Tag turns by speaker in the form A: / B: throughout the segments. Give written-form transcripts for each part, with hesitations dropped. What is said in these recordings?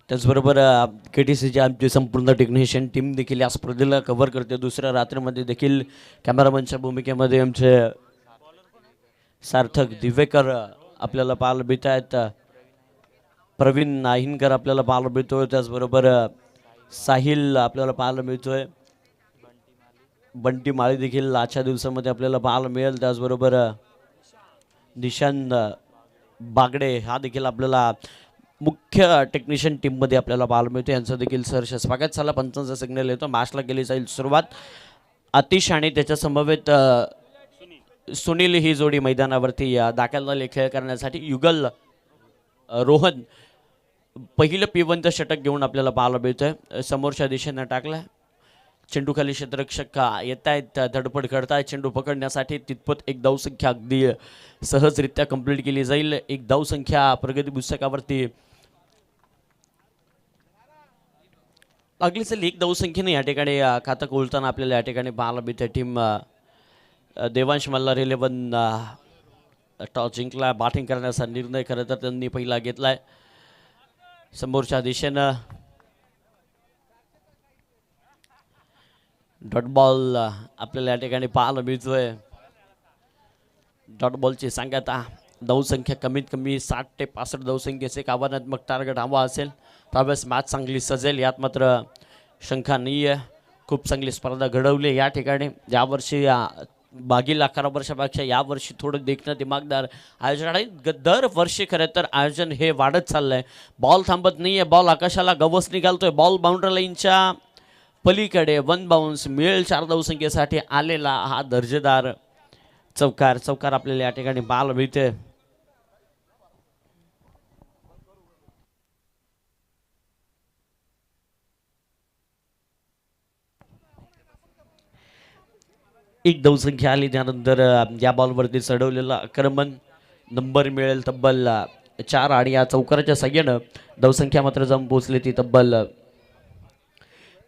A: त्याचबरोबर KTCची आमची संपूर्ण टेक्निशियन टीम देखील या स्पर्धेला कव्हर करते. दुसऱ्या रात्रीमध्ये देखील कॅमेरामनच्या भूमिकेमध्ये आमचे सार्थक दिवेकर आपल्याला पाहायला मिळत आहेत. प्रवीण नाहिनकर आपल्याला पाहायला मिळतोय. त्याचबरोबर साहिल आपल्याला पाहायला मिळतोय. बंटी माळी देखील आजच्या दिवसामध्ये आपल्याला पाहायला मिळेल. त्याचबरोबर निशांत बागडे हा देखील आपल्याला मुख्य टेक्निशियन टीममध्ये आपल्याला पाहायला मिळतो. यांचं देखील सहर्ष स्वागत. चला पंचांचा सिग्नल येतो. मॅचला केली जाईल सुरुवात. आतिश आणि त्याच्या समवेत सुनील ही जोडी मैदानावरती दाखल झाली खेळ करण्यासाठी. युगल रोहन पहिलं पिवंत षटक घेऊन आपल्याला पाहायला मिळतोय. समोरच्या दिशेनं टाकलाय. चेंडूखाली क्षेत्ररक्षक येत आहेत, धडपड करतायत चेंडू पकडण्यासाठी. तितपत एक धावसंख्या अगदी सहजरित्या कंप्लीट केली जाईल. एक धावसंख्या प्रगती पुस्तकावरती लागलीच एक धावसंख्येने या ठिकाणी खातं खोलताना आपल्याला या ठिकाणी पाहायला मिळते. टीम देवांश मल्हार 11 टॉस जिंकला. बॅटिंग करण्याचा निर्णय खरं तर त्यांनी पहिला घेतलाय. समोरच्या दिशेनं डॉट बॉल आपल्याला या ठिकाणी पाहायला मिळतोय. डॉट बॉलची सांगता धावसंख्या कमीत कमी 60 ते 65 धावसंख्येचे एक आव्हानात्मक टार्गेट हवा असेल त्यावेळेस मॅच चांगली सजेल. यात मात्र शंका नाही आहे. खूप चांगली स्पर्धा घडवली या ठिकाणी. यावर्षी मागील 11 वर्षापेक्षा यावर्षी थोडं देखणं दिमागदार आयोजन आहे. दरवर्षी खरं तर आयोजन हे वाढत चाललं आहे. बॉल थांबत नाही आहे. बॉल आकाशाला गवस निघालतोय. बॉल बाउंड्री लाईनच्या पलीकडे 1 बाउन्स मिळेल. 4 धावसंख्येसाठी आलेला हा दर्जेदार चौकार आपल्याला या ठिकाणी पाहायला मिळते. एक धावसंख्या आली. त्यानंतर या बॉलवरती चढवलेला आक्रमण नंबर मिळेल तब्बल 4 आणि या चौकाराच्या सहाय्यानं धावसंख्या मात्र जाऊन पोहोचली ती तब्बल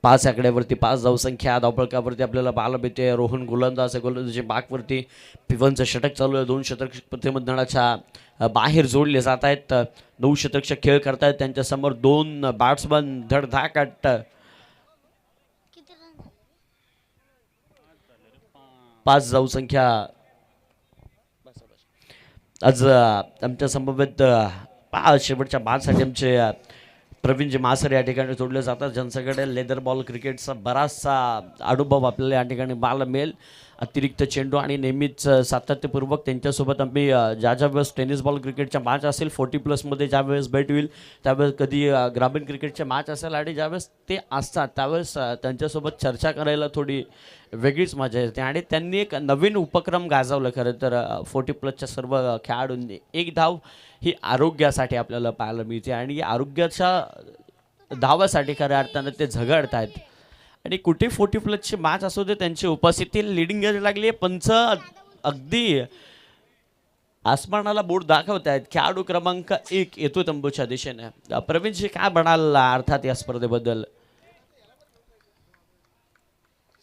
A: 5 आकड्यावरती. 5 धावसंख्या धावफलकावरती आपल्याला पाहायला मिळते. रोहन गोलंदाज गोलंदाजी बागवरती पिवनचं षटक चालू आहे. 2 षटक प्रतिबंधनाच्या बाहेर जोडले जात आहेत. 9 षटक खेळ करतायत. त्यांच्यासमोर 2 बॅट्समन धडधाकट 5 धावसंख्या आज आमच्या समवेत शेवटच्या बादसाठी आमचे प्रवीणजी मासर या ठिकाणी सोडले जातात. ज्यांच्याकडे लेदर बॉल क्रिकेटचा बराचसा अनुभव आपल्याला या ठिकाणी पाहायला मिळेल. अतिरिक्त चेंडू आणि नेहमीच सातत्यपूर्वक त्यांच्यासोबत आम्ही ज्या वेळेस टेनिस बॉल क्रिकेटच्या मॅच असेल 40+ ज्या वेळेस भेट होईल त्यावेळेस कधी ग्रामीण क्रिकेटच्या मॅच असेल आणि ज्यावेळेस ते असतात त्यावेळेस त्यांच्यासोबत चर्चा करायला थोडी वेगळीच मजा येते. आणि त्यांनी एक नवीन उपक्रम गाजवलं खरं तर 40+ सर्व खेळाडूंनी. 1 धाव ही आरोग्यासाठी आपल्याला पाहायला मिळते आणि या आरोग्याच्या धावासाठी खऱ्या अर्थानं ते झगडत आहेत. आणि कुठे 40+ मॅच असू दे त्यांची उपस्थिती लिडिंग घ्यायला लागली आहे. पंच अगदी आसमानाला बोट दाखवत आहेत. खेळाडू क्रमांक 1 येतो तंबूच्या दिशेने. प्रवीणजी काय म्हणाल अर्थात या स्पर्धेबद्दल?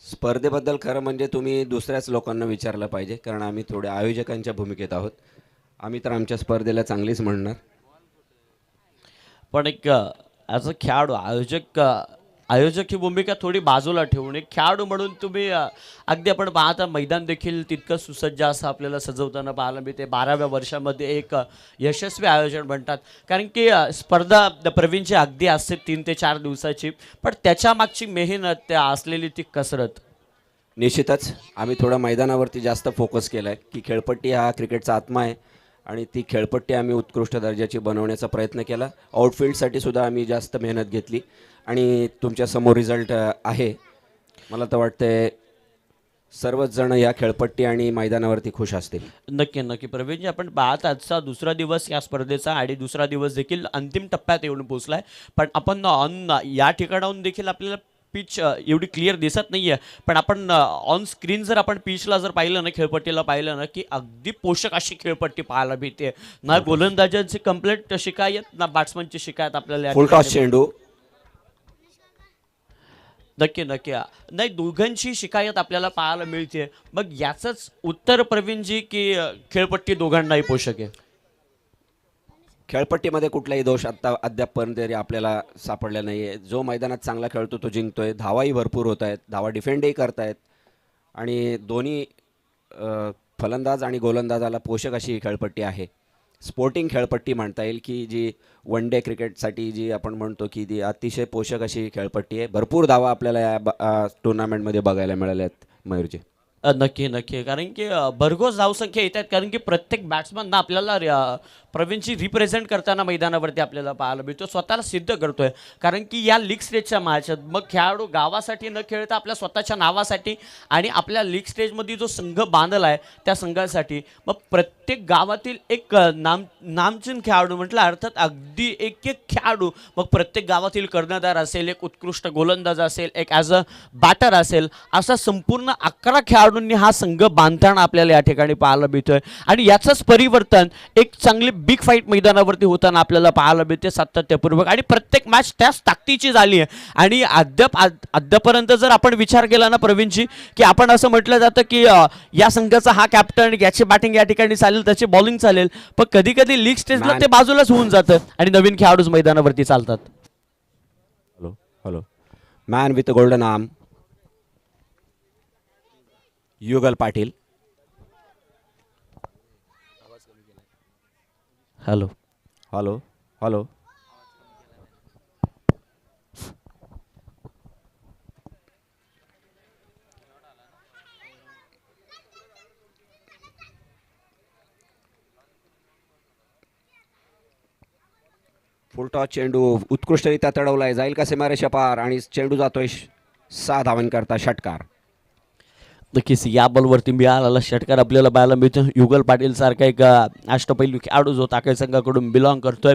B: स्पर्धेबद्दल खरं म्हणजे तुम्ही दुसऱ्याच लोकांना विचारलं पाहिजे, कारण आम्ही थोड्या आयोजकांच्या भूमिकेत आहोत. आम्ही तर आमच्या स्पर्धेला चांगलीच म्हणणार.
A: पण एक ॲज अ खेळाडू आयोजक ही भूमिका थोडी बाजूला ठेवून एक खेळाडू म्हणून तुम्ही अगदी आपण पाहता मैदान देखील तितकं सुसज्ज असं आपल्याला सजवताना पाहायला मिळते. 12व्या वर्षामध्ये एक यशस्वी आयोजन म्हणतात. कारण की स्पर्धा प्रवीणची अगदी असते 3 ते 4 दिवसाची, पण त्याच्या मागची मेहनत असलेली ती कसरत.
B: निश्चितच आम्ही थोडा मैदानावरती जास्त फोकस केला आहे की खेळपट्टी हा क्रिकेटचा आत्मा आहे आणि ती खेळपट्टी आम्ही उत्कृष्ट दर्जाची बनवण्याचा प्रयत्न केला. आउटफील्डसाठी सुद्धा आम्ही जास्त मेहनत घेतली आणि तुमच्या समोर रिझल्ट आहे. मला तर वाटतंय सर्वच जण या खेळपट्टी आणि मैदानावरती खुश असतील.
A: नक्की प्रवीणजी, आपण पाहत आजचा दुसरा दिवस या स्पर्धेचा आणि दुसरा दिवस देखील अंतिम टप्प्यात येऊन पोहोचलाय. पण आपण या ठिकाणाहून देखील आपल्याला पिच एवढी क्लिअर दिसत नाही आहे, पण आपण ऑन स्क्रीन जर आपण पिचला जर पाहिलं ना, खेळपट्टीला पाहिलं ना, की अगदी पोषक अशी खेळपट्टी पाहायला मिळते. ना गोलंदाजांची कंप्लीट शिकायत ना बॅट्समनची शिकायत आपल्याला.
B: फुल टॉस चेंडू
A: नक्की नाही, दोघांची शिकायत आपल्याला पाहायला मिळते. मग याचंच उत्तर प्रवीणजी की खेळपट्टी दोघांनाही पोषक आहे?
B: खेळपट्टीमध्ये कुठलाही दोष अद्यापपर्यंत तरी आपल्याला सापडला नाही आहे. जो मैदानात चांगला खेळतो तो जिंकतोय. धावाही भरपूर होत आहेत, धावा डिफेंडही करतायत आणि दोन्ही फलंदाज आणि गोलंदाजाला पोषक अशी ही खेळपट्टी आहे. स्पोर्टिंग खेळपट्टी म्हणता येईल की जी वन डे क्रिकेटसाठी जी आपण म्हणतो की ती अतिशय पोषक अशी ही खेळपट्टी आहे. भरपूर धावा आपल्याला या टुर्नामेंटमध्ये बघायला मिळाल्या आहेत मयूरजी.
A: नक्की नक्की, कारण की भरघोस धावसंख्या येत आहेत, कारण की प्रत्येक बॅट्समन आपल्याला प्रवीणची रिप्रेझेंट करताना मैदानावरती आपल्याला पाहायला मिळतो, स्वतःला सिद्ध करतोय. कारण की या लीग स्टेजच्या मॅच मग खेळाडू गावासाठी न खेळता आपल्या स्वतःच्या नावासाठी आणि आपल्या लीग स्टेजमध्ये जो संघ बांधला आहे त्या संघासाठी, मग प्रत्येक गावातील एक नामचीन खेळाडू म्हटलं, अर्थात अगदी एक एक खेळाडू, मग प्रत्येक गावातील कर्णधार असेल, एक उत्कृष्ट गोलंदाज असेल, एक ॲज अ बॅटर असेल, असा संपूर्ण 11 खेळाडूंनी हा संघ बांधताना आपल्याला या ठिकाणी पाहायला मिळतोय. आणि याचंच परिवर्तन एक चांगली बिग फाईट मैदानावरती होताना आपल्याला पाहायला मिळते सातत्यपूर्वक. आणि प्रत्येक मॅच त्याच ताकदीची झाली आहे. आणि अद्यापर्यंत जर आपण विचार केला ना प्रवीणजी, की आपण असं म्हटलं जातं की या संघाचा हा कॅप्टन, याची बॅटिंग या ठिकाणी चालेल, त्याची बॉलिंग चालेल, पण कधी कधी लीग स्टेजला ते बाजूलाच होऊन जातं आणि नवीन खेळाडूच मैदानावरती चालतात.
B: Hello hello, man with golden arm Yugal Patil.
A: Hello
B: hello hello, full toss चेंडू उत्कृष्टरित्या तडवलाय, जाईल का सीमारेषा पार आणि चेंडू जातोय 6 धावांकरता षटकार.
A: नक्कीच या बॉलवरती मिळालेला षटकार आपल्याला पाहायला मिळतो. युगल पाटील सारखा एक अष्टपैलू खेळाडू जो टाकळी संघाकडून बिलॉंग करतोय,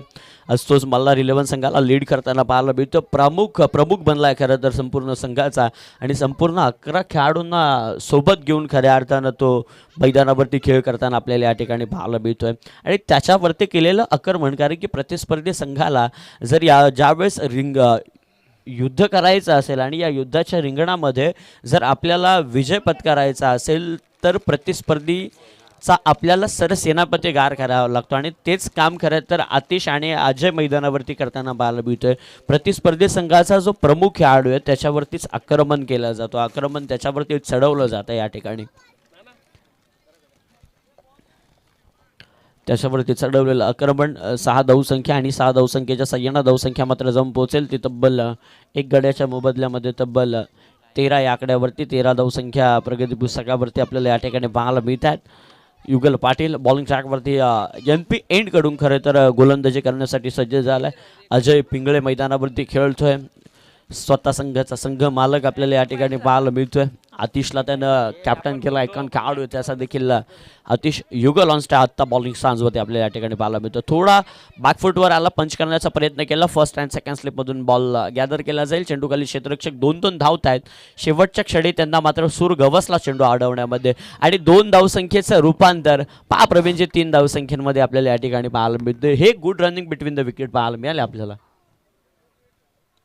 A: तोच मल्हार 11 संघाला लीड करताना पाहायला मिळतो. प्रमुख बनला आहे खरं तर संपूर्ण संघाचा, आणि संपूर्ण 11 खेळाडूंना सोबत घेऊन खऱ्या अर्थानं तो मैदानावरती खेळ करताना आपल्याला या ठिकाणी पाहायला मिळतोय. आणि त्याच्यावरती केलेलं आक्रमण, कारण की प्रतिस्पर्धी संघाला जर ज्यावेळेस युद्ध करायचं असेल आणि या युद्धाच्या रिंगणामध्ये जर आपल्याला विजय पत्करायचा असेल तर प्रतिस्पर्धीचा आपल्याला सरसेनापती गार करावा लागतो. आणि तेच काम खरं तर आतिश आणि अजय मैदानावरती करताना पाहायला मिळतोय. प्रतिस्पर्धी संघाचा जो प्रमुख खेळाडू आहे त्याच्यावरतीच आक्रमण केलं जातो, आक्रमण त्याच्यावरती चढवलं जातं या ठिकाणी. त्याच्यावरती चढवलेलं आक्रमण 6 धावसंख्या आणि 6 धावसंख्येच्या सह्यानं धावसंख्या मात्र जाऊन पोहोचेल ती तब्बल 1 गड्याच्या मोबदल्यामध्ये तब्बल 13 या आकड्यावरती 13 धावसंख्या प्रगती पुस्तकावरती आपल्याला या ठिकाणी पाहायला मिळतात. युगल पाटील बॉलिंग ट्रॅकवरती NP एंडकडून खरं तर गोलंदाजी करण्यासाठी सज्ज झाला आहे. अजय पिंगळे मैदानावरती खेळतोय, स्वतः संघाचा संघ मालक आपल्याला या ठिकाणी पाहायला मिळतोय. आतिशला त्यानं कॅप्टन केला, ऐकून खेळाडू त्याचा देखील आतिश युगल ऑन स्टार आत्ता बॉलिंग स्टान्सवरती आपल्याला या ठिकाणी पाहायला मिळतो. थोडा बॅकफुटवर आला, पंच करण्याचा प्रयत्न केला, फर्स्ट अँड सेकंड स्लिपमधून बॉल गॅदर केला जाईल. चेंडूखाली क्षेत्ररक्षक 2-2 धावत आहेत. शेवटच्या क्षणी त्यांना मात्र सूर गवसला चेंडू अडवण्यामध्ये, आणि 2 धावसंख्येचं रूपांतर प्रवीणचे 3 धावसंख्येमध्ये आपल्याला या ठिकाणी पाहायला मिळतं. हे good running between the wicket पाहायला मिळाले आपल्याला.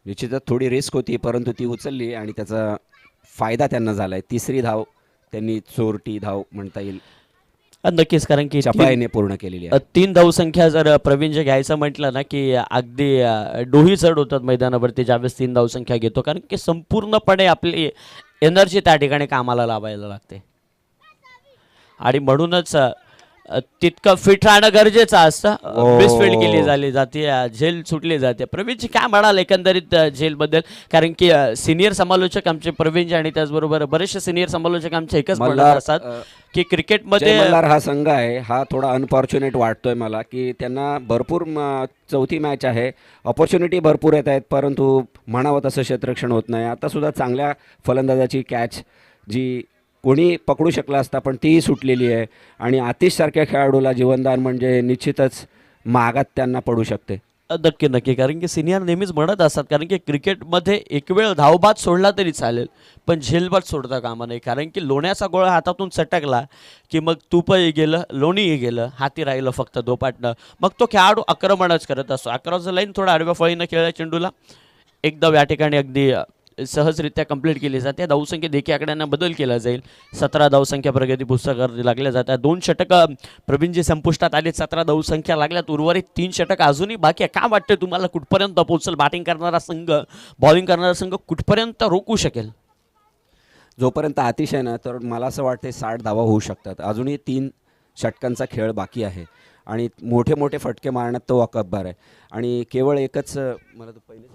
B: निश्चितच थोडी रिस्क होती, परंतु ती उचलली आणि त्याचा फायदा त्यांना झालाय. 3री धाव त्यांनी चोरटी धाव म्हणता येईल
A: नक्कीच, कारण की
B: चपळाईने पूर्ण केलेली आहे.
A: 3 धावसंख्या जर प्रवीण जे घ्यायचं म्हटलं ना की अगदी डोही चढ होतात मैदानावरती ज्यावेळेस 3 धावसंख्या घेतो, कारण की संपूर्णपणे आपली एनर्जी त्या ठिकाणी कामाला लावायला लागते. आणि म्हणूनच तितकं फिट राहणं गरजेचं असतं. मिसफिल्ड केली झाली जाते, झेल सुटली जाते. प्रवीणजी काय म्हणाल एकंदरीत झेलबद्दल, कारण की सिनियर समालोचक आमचे प्रवीणजी आणि त्याचबरोबर बरेचसे सिनियर समालोचक आमचे एकच म्हणत असतात की क्रिकेटमध्ये
B: मल्हार हा संघ आहे हा थोडा अनफॉर्च्युनेट वाटतोय मला, की त्यांना भरपूर 4थी मॅच आहे, ऑपॉर्च्युनिटी भरपूर येत आहेत, परंतु म्हणावं तसं क्षेत्ररक्षण होत नाही. आता सुद्धा चांगल्या फलंदाजाची कॅच जी कोणी पकडू शकला असता पण तीही सुटलेली आहे, आणि आतिशसारख्या खेळाडूला जीवनदान म्हणजे निश्चितच मागात त्यांना पडू शकते.
A: नक्की नक्की, कारण की सिनियर नेहमीच म्हणत असतात, कारण की क्रिकेटमध्ये एक वेळ धावबाद सोडला तरी चालेल पण झेलबाद सोडता कामा नाही. कारण की लोण्याचा गोळा हातातून सटकला की मग तुपही गेलं, लोणीही गेलं, हाती राहिलं फक्त दोपाटणं. मग तो खेळाडू आक्रमणच करत असतो. 11चं लाईन थोडा आडव्या फळीनं खेळल्या चेंडूला एकदम या ठिकाणी अगदी सहजरित्या कंप्लीट केली जाते. धावसंख्येत देखील आकड्यांना बदल केला जाईल. 17 धावसंख्या प्रगती पुस्तकावरती लागल्या जातात. 2 षटकं प्रवीणजी संपुष्टात आले. 17 धावसंख्या लागल्यात. उर्वरित 3 षटक अजूनही बाकी आहे. काय वाटतं तुम्हाला कुठपर्यंत पोहोचेल बॅटिंग करणारा संघ, बॉलिंग करणारा संघ कुठपर्यंत रोखू शकेल?
B: जोपर्यंत आतिश आहे ना, तर मला असं वाटतं 60 धावा होऊ शकतात. अजूनही 3 षटकांचा खेळ बाकी आहे आणि मोठे मोठे फटके मारण्यात तो वाकबगार आहे. आणि केवळ एकच मला तर पहिलेच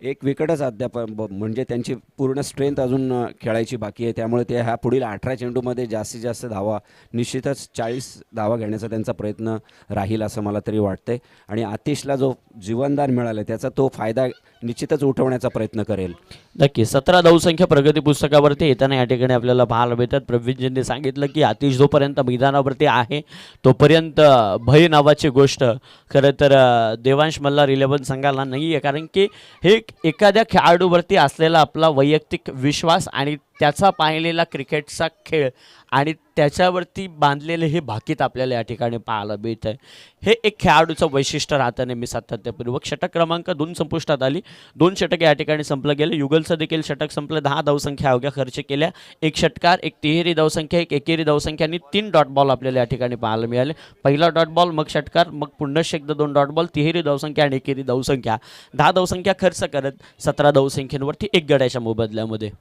B: एक विकेटच अद्याप म्हणजे त्यांची पूर्ण स्ट्रेंथ अजून खेळायची बाकी आहे. त्यामुळे ते ह्या पुढील 18 चेंडूमध्ये जास्तीत जास्त धावा, निश्चितच 40 धावा घेण्याचा त्यांचा प्रयत्न राहील असं मला तरी वाटतंय. आणि आतिशला जो जीवनदान मिळालं त्याचा तो फायदा निश्चितच उठवण्याचा प्रयत्न करेल.
A: नक्की 17 धावसंख्या प्रगती पुस्तकावरती येताना या ठिकाणी आपल्याला पाहायला मिळतात. प्रवीणजींनी सांगितलं की आतिश जोपर्यंत मैदानावरती आहे तोपर्यंत भय नावाची गोष्ट खरं तर देवांश मल्हार 11 संघाला नाही आहे. कारण की हे एखाद्या खेळाडूवरती असलेला आपला वैयक्तिक विश्वास आणि त्याचा पाहिलेला क्रिकेटचा खेळ आणि त्याच्यावरती बांधलेले हे भाकीत आपल्याला या ठिकाणी पाहायला मिळत आहे. हे एक खेळाडूचं वैशिष्ट्य राहतं नेहमी सातत्यपूर्वक. षटक क्रमांक 2 संपुष्टात आली. 2 षटके या ठिकाणी संपलं गेले. युगलचं देखील षटक संपलं. 10 धावसंख्या अवघ्या खर्च केल्या. 1 षटकार, 1 तिहेरी धावसंख्या, 1 एकेरी धावसंख्या आणि 3 डॉट बॉल आपल्याला या ठिकाणी पाहायला मिळाले. पहिला डॉट बॉल, मग षटकार, मग पुन्हा एकदा 2 डॉट बॉल, तिहेरी धावसंख्या आणि एकेरी धावसंख्या. 10 धावसंख्या खर्च करत 17 धावसंख्येवरती 1 गड्याच्या मोबदल्यामध्ये.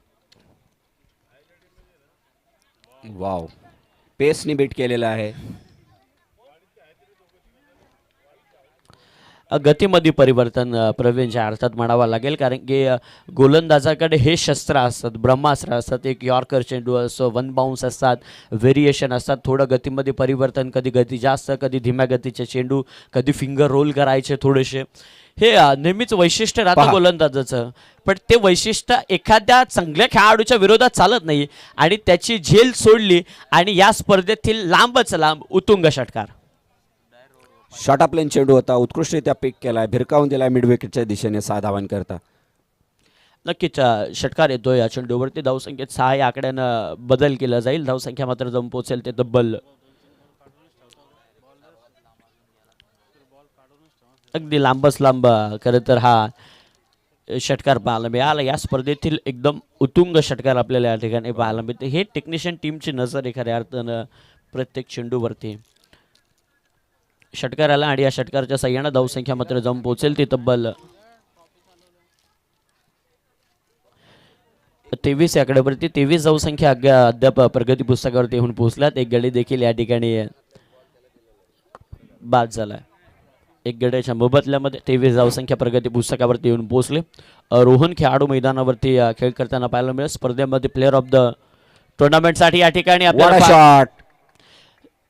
B: वाव, पेसनी बीट केलेला आहे.
A: गतीमध्ये परिवर्तन प्रवीणच्या अर्थात म्हणावं लागेल. कारण की गोलंदाजाकडे हे शस्त्र असतात, ब्रह्मास्त्र असतात. एक यॉर्कर चेंडू असतो, 1 बाउन्स असतात, व्हेरिएशन असतात. थोडं गतीमध्ये परिवर्तन, कधी गती जास्त, कधी धीम्या गतीचे चेंडू, कधी फिंगर रोल करायचे थोडेसे. हे नेहमीच वैशिष्ट्य राहतं गोलंदाजाचं. पण ते वैशिष्ट्य एखाद्या चांगल्या खेळाडूच्या विरोधात चालत नाही आणि त्याची झेल सोडली आणि या स्पर्धेतील लांबच लांब उत्तुंग षटकार.
B: शॉर्ट ऑफ लेन चेंडू होता, उत्कृष्टरित्या पिक केला, भिरकावून दिला मिड विकेटच्या दिशेने 6 धावांकरता.
A: नक्कीच षटकार येतो या चेंडूवरती. धावसंख्येत 6 या आकड्यानं बदल केला जाईल. धावसंख्या मात्र जाऊन पोहोचेल ते तब्बल अगदी लांबच लांब खरं तर हा षटकार पाहायला मिळाला. या स्पर्धेतील एकदम उत्तुंग षटकार आपल्याला या ठिकाणी पाहायला मिळते. हे टेक्निशियन टीमची नजर आहे खऱ्या अर्थानं प्रत्येक चेंडूवरती. षटकार आला आणि या षटकारच्या सह्यानं धावसंख्या मात्र जाऊन पोहोचेल ती तब्बल 23 आकड्यावरती. 23 धावसंख्या अद्याप प्रगती पुस्तकावरती येऊन पोहोचल्यात. 1 गडी देखील या ठिकाणी बाद झालाय. 1 गड्याच्या मोबदल्यामध्ये 23 धावसंख्या प्रगती पुस्तकावरती येऊन पोहोचले. रोहन खेळाडू मैदानावरती खेळ करताना पाहायला मिळेल. स्पर्धेमध्ये प्लेअर ऑफ द टुर्नामेंटसाठी या ठिकाणी आपल्याला
B: शॉट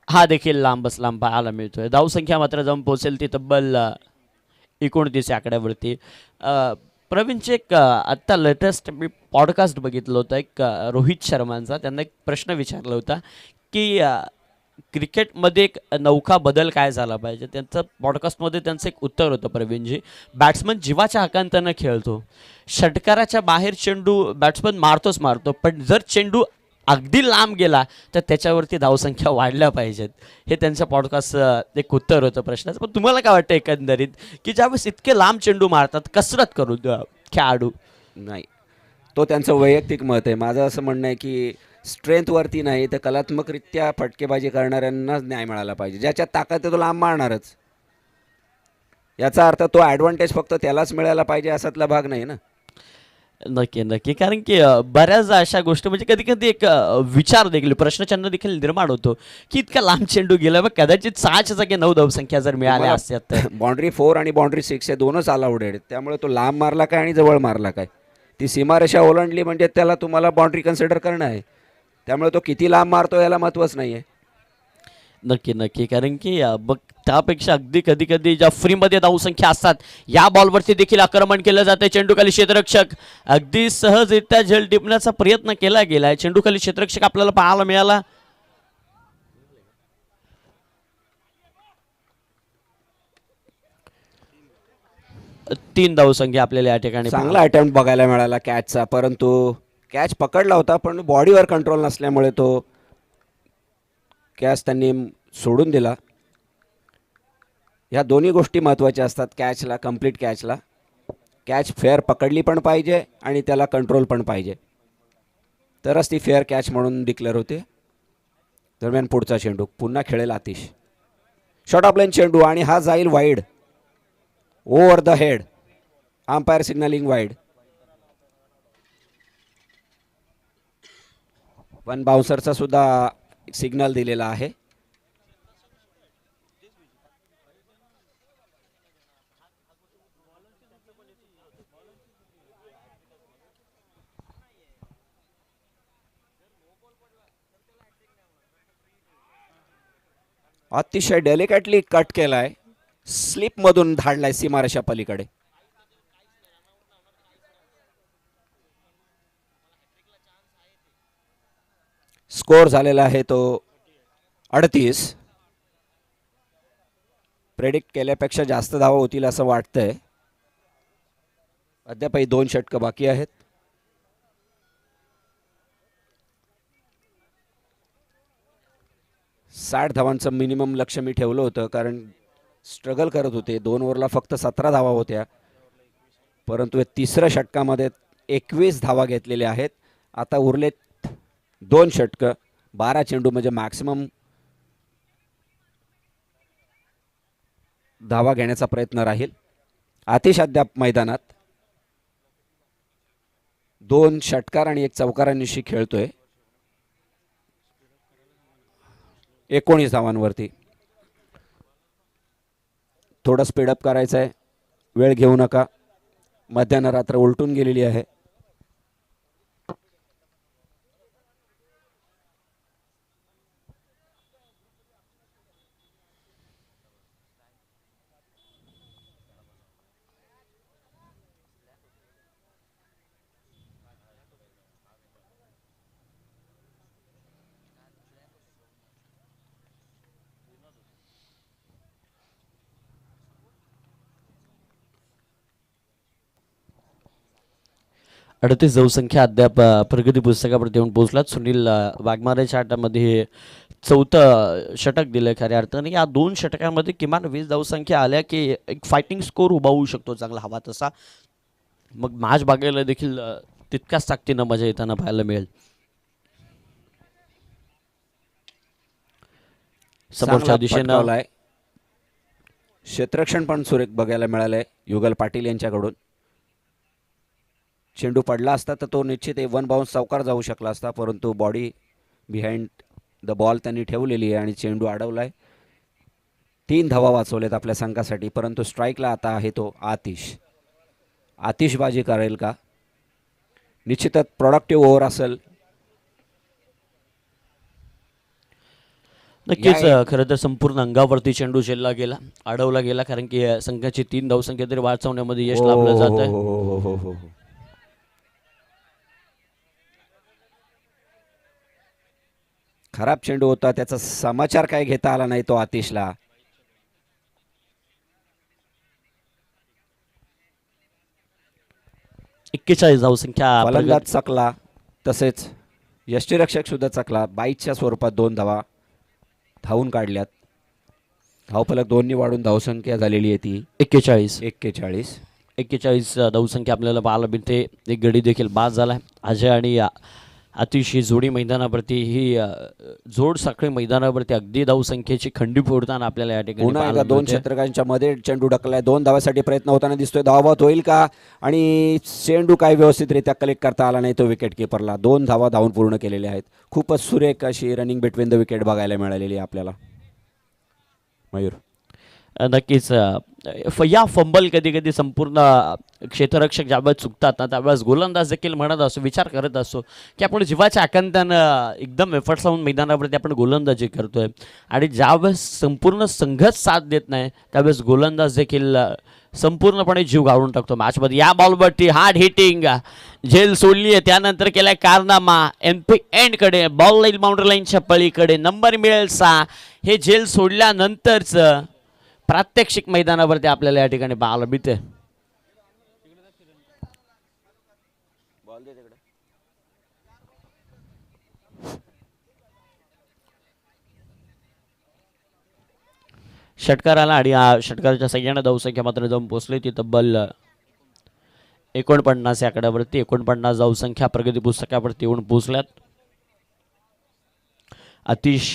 A: हा देखील लांबच लांब पाहायला मिळतोय. धावसंख्या मात्र जाऊन पोहोचेल ती तब्बल 29 आकड्यावरती. प्रवीणचे एक आत्ता लेटेस्ट मी पॉडकास्ट बघितलं होतं एक रोहित शर्मांचा. त्यांना एक प्रश्न विचारला होता की क्रिकेटमध्ये एक नौका बदल काय झाला पाहिजे. त्यांचं पॉडकास्टमध्ये त्यांचं एक उत्तर होतं प्रवीणजी. बॅट्समन जीवाच्या आकांतानं खेळतो. षटकाराच्या बाहेर चेंडू बॅट्समन मारतो, पण जर चेंडू अगदी लांब गेला तर त्याच्यावरती धावसंख्या वाढल्या पाहिजेत. हे त्यांच्या पॉडकास्ट एक उत्तर होतं प्रश्नाचं. पण तुम्हाला काय वाटतं एकंदरीत की ज्यावेळेस इतके लांब चेंडू मारतात कसरत करू खेळाडू?
B: नाही, तो त्यांचं वैयक्तिक मत आहे. माझं असं म्हणणं आहे की स्ट्रेंथवरती नाही तर कलात्मकरित्या फटकेबाजी करणाऱ्यांनाच न्याय मिळाला पाहिजे. ज्याच्यात ताकद आहे तो लांब मारणारच. याचा अर्थ तो ॲडव्हान्टेज फक्त त्यालाच मिळायला पाहिजे असातला भाग नाही ना.
A: नक्की. कारण की बऱ्याच अशा गोष्टी म्हणजे कधी कधी एक विचार देखील, प्रश्नचिन्ह देखील निर्माण होतो की इतका लांब चेंडू गेला. मग कदाचित 6च्या जागी 9 धावसंख्या जर मिळाल्या असत्यात तर.
B: बाउंड्री 4 आणि बाउंड्री 6 हे दोनच अलाउड आहेत. त्यामुळे तो लांब मारला काय आणि जवळ मारला काय, ती सीमारेषा ओलांडली म्हणजे त्याला तुम्हाला बाउंड्री कन्सिडर करणं आहे. त्यामुळे तो किती लांब मारतो याला महत्त्वच नाही आहे.
A: नक्की. कारण की बघ त्यापेक्षा अगदी कधी कधी ज्या फ्रीमध्ये धावसंख्या असतात या बॉलवरती देखील आक्रमण केलं जातं. चेंडूखाली क्षेत्ररक्षक अगदी सहजरित्या झेल टिपण्याचा प्रयत्न केला गेला. चेंडूखाली क्षेत्ररक्षक आपल्याला पाहायला मिळाला. तीन धावसंख्या आपल्याला या ठिकाणी
B: चांगला अटेम्प्ट बघायला मिळाला कॅचचा, परंतु कॅच पकडला होता पण बॉडीवर कंट्रोल नसल्यामुळे तो कॅच त्यांनी सोडून दिला. ह्या दोन्ही गोष्टी महत्त्वाच्या असतात कॅचला, कम्प्लीट कॅचला. कॅच फेअर पकडली पण पाहिजे आणि त्याला कंट्रोल पण पाहिजे, तरच ती फेअर कॅच म्हणून डिक्लेअर होते. दरम्यान पुढचा चेंडू पुन्हा खेळेल आतिश. शॉर्ट ऑफ लाईन चेंडू आणि हा जाईल wide, over the head. Umpire signalling wide. One बाउन्सरचा सुद्धा सिग्नल दिलेला आहे. अतिशय डेलिकेटली कट केलाय, स्लिप मधून धाडलाय सीमारेषा पलीकडे. स्कोर झालेला आहे तो 38. प्रेडिक्ट केल्यापेक्षा जास्त धावा होतील असं वाटतंय. अद्यापही 2 षटकं बाकी आहेत. साठ धावांचं मिनिमम लक्ष मी ठेवलं होतं, कारण स्ट्रगल करत होते. 2 ओव्हरला फक्त 17 धावा होत्या, परंतु तिसऱ्या षटकामध्ये 21 धावा घेतलेल्या आहेत. आता उरलेत 2 षटकं, 12 चेंडू म्हणजे मॅक्सिमम धावा घेण्याचा प्रयत्न राहील. आतिश अद्याप मैदानात 2 षटकार आणि 1 चौकारांनिशी खेळतोय. 19 धावांवरती. थोडं स्पीडअप करायचं आहे, वेळ घेऊ नका. मध्याह्न रात्र उलटून गेलेली आहे.
A: अडतीस धावसंख्या अद्याप प्रगती पुस्तकावरती येऊन पोहोचलात. सुनील वाघमारेच्या आटामध्ये चौथं षटक दिलं खऱ्या अर्थाने. या 2 षटकांमध्ये किमान 20 धावसंख्या आल्या की एक फायटिंग स्कोर उभा होऊ शकतो चांगला हवा तसा. मग मॅच बघायला देखील तितक्याच ताकदीनं मजा येताना पाहायला मिळेल. समोरच्या दिशेनं
B: क्षेत्ररक्षण पण सुरेख बघायला मिळालंय युगल पाटील यांच्याकडून. चेंडू पडला असता तर तो निश्चित 1 बाउन्स चौकार जाऊ शकला असता, परंतु बॉडी बिहाइंड द बॉल त्यांनी ठेवलेली आहे आणि चेंडू अडवलाय. 3 धावा वाचवलेत आपल्या संघासाठी, परंतु स्ट्राईकला आता आहे तो आतिश. आतिशबाजी करेल का? निश्चितच प्रोडक्टिव्ह ओव्हर असेल.
A: नक्कीच खरं तर संपूर्ण अंगावरती चेंडू झेलला गेला, अडवला गेला, कारण की संघाची 3 धावसंख्या तरी वाचवण्यामध्ये यश लाभलं जात आहे.
B: खराब चेंडू होता, त्याचा समाचार काय घेता आला नाही तो आतिशला.
A: धावसंख्या
B: फलंदाज चकला, तसेच यष्टीरक्षक सुद्धा चकला. 22च्या स्वरूपात 2 धावा धावून काढल्यात. धावफलक 2नी वाढून धावसंख्या झालेली आहे ती
A: 41 धावसंख्या आपल्याला पाहायला मिळते. एक गडी देखील बाद झाला. अजय आणि आतिश ही जोडी मैदानावरती, ही जोड साखळी मैदानावरती अगदी धावसंख्येची खंडी फोडताना आपल्याला या ठिकाणी
B: पुन्हा एकदा 2 क्षेत्रकांच्या मध्ये चेंडू ढकलाय. 2 धावासाठी प्रयत्न होताना दिसतोय. धावबाद होईल का? आणि चेंडू काय व्यवस्थितरित्या कलेक्ट करता आला नाही तो विकेट किपरला. 2 धावा धावून पूर्ण केलेल्या आहेत. खूपच सुरेख अशी रनिंग बिटवीन द विकेट बघायला मिळालेली आहे आपल्याला. मयूर,
A: नक्कीच या फंबल कधी कधी संपूर्ण क्षेत्ररक्षक ज्यावेळेस चुकतात ना, त्यावेळेस गोलंदाज देखील म्हणत असतो, विचार करत असतो की आपण जीवाच्या आकांतानं एकदम एफर्ट्स लावून मैदानावरती आपण गोलंदाजी करतोय, आणि ज्यावेळेस संपूर्ण संघच साथ देत नाही त्यावेळेस गोलंदाज देखील संपूर्णपणे जीव गाळून टाकतो मॅचमध्ये. या बॉलवरती हार्ड हिटिंग झेल सोडली आहे, त्यानंतर केलाय कारनामा एंडकडे, बॉल लाईन बाउंड्री लाईनच्या पलीकडे, नंबर मिळेल 6. हे झेल सोडल्यानंतरचं प्रात्यक्षिक मैदानावरती आपल्याला या ठिकाणी पाहायला मिळते. षटकार आला आणि षटकाराच्या सगळ्यांना धावसंख्या मात्र जाऊन पोहोचली ती तब्बल 49 या आकड्यावरती. 49 धावसंख्या प्रगती पुस्तकावरती येऊन पोहोचल्यात. अतिश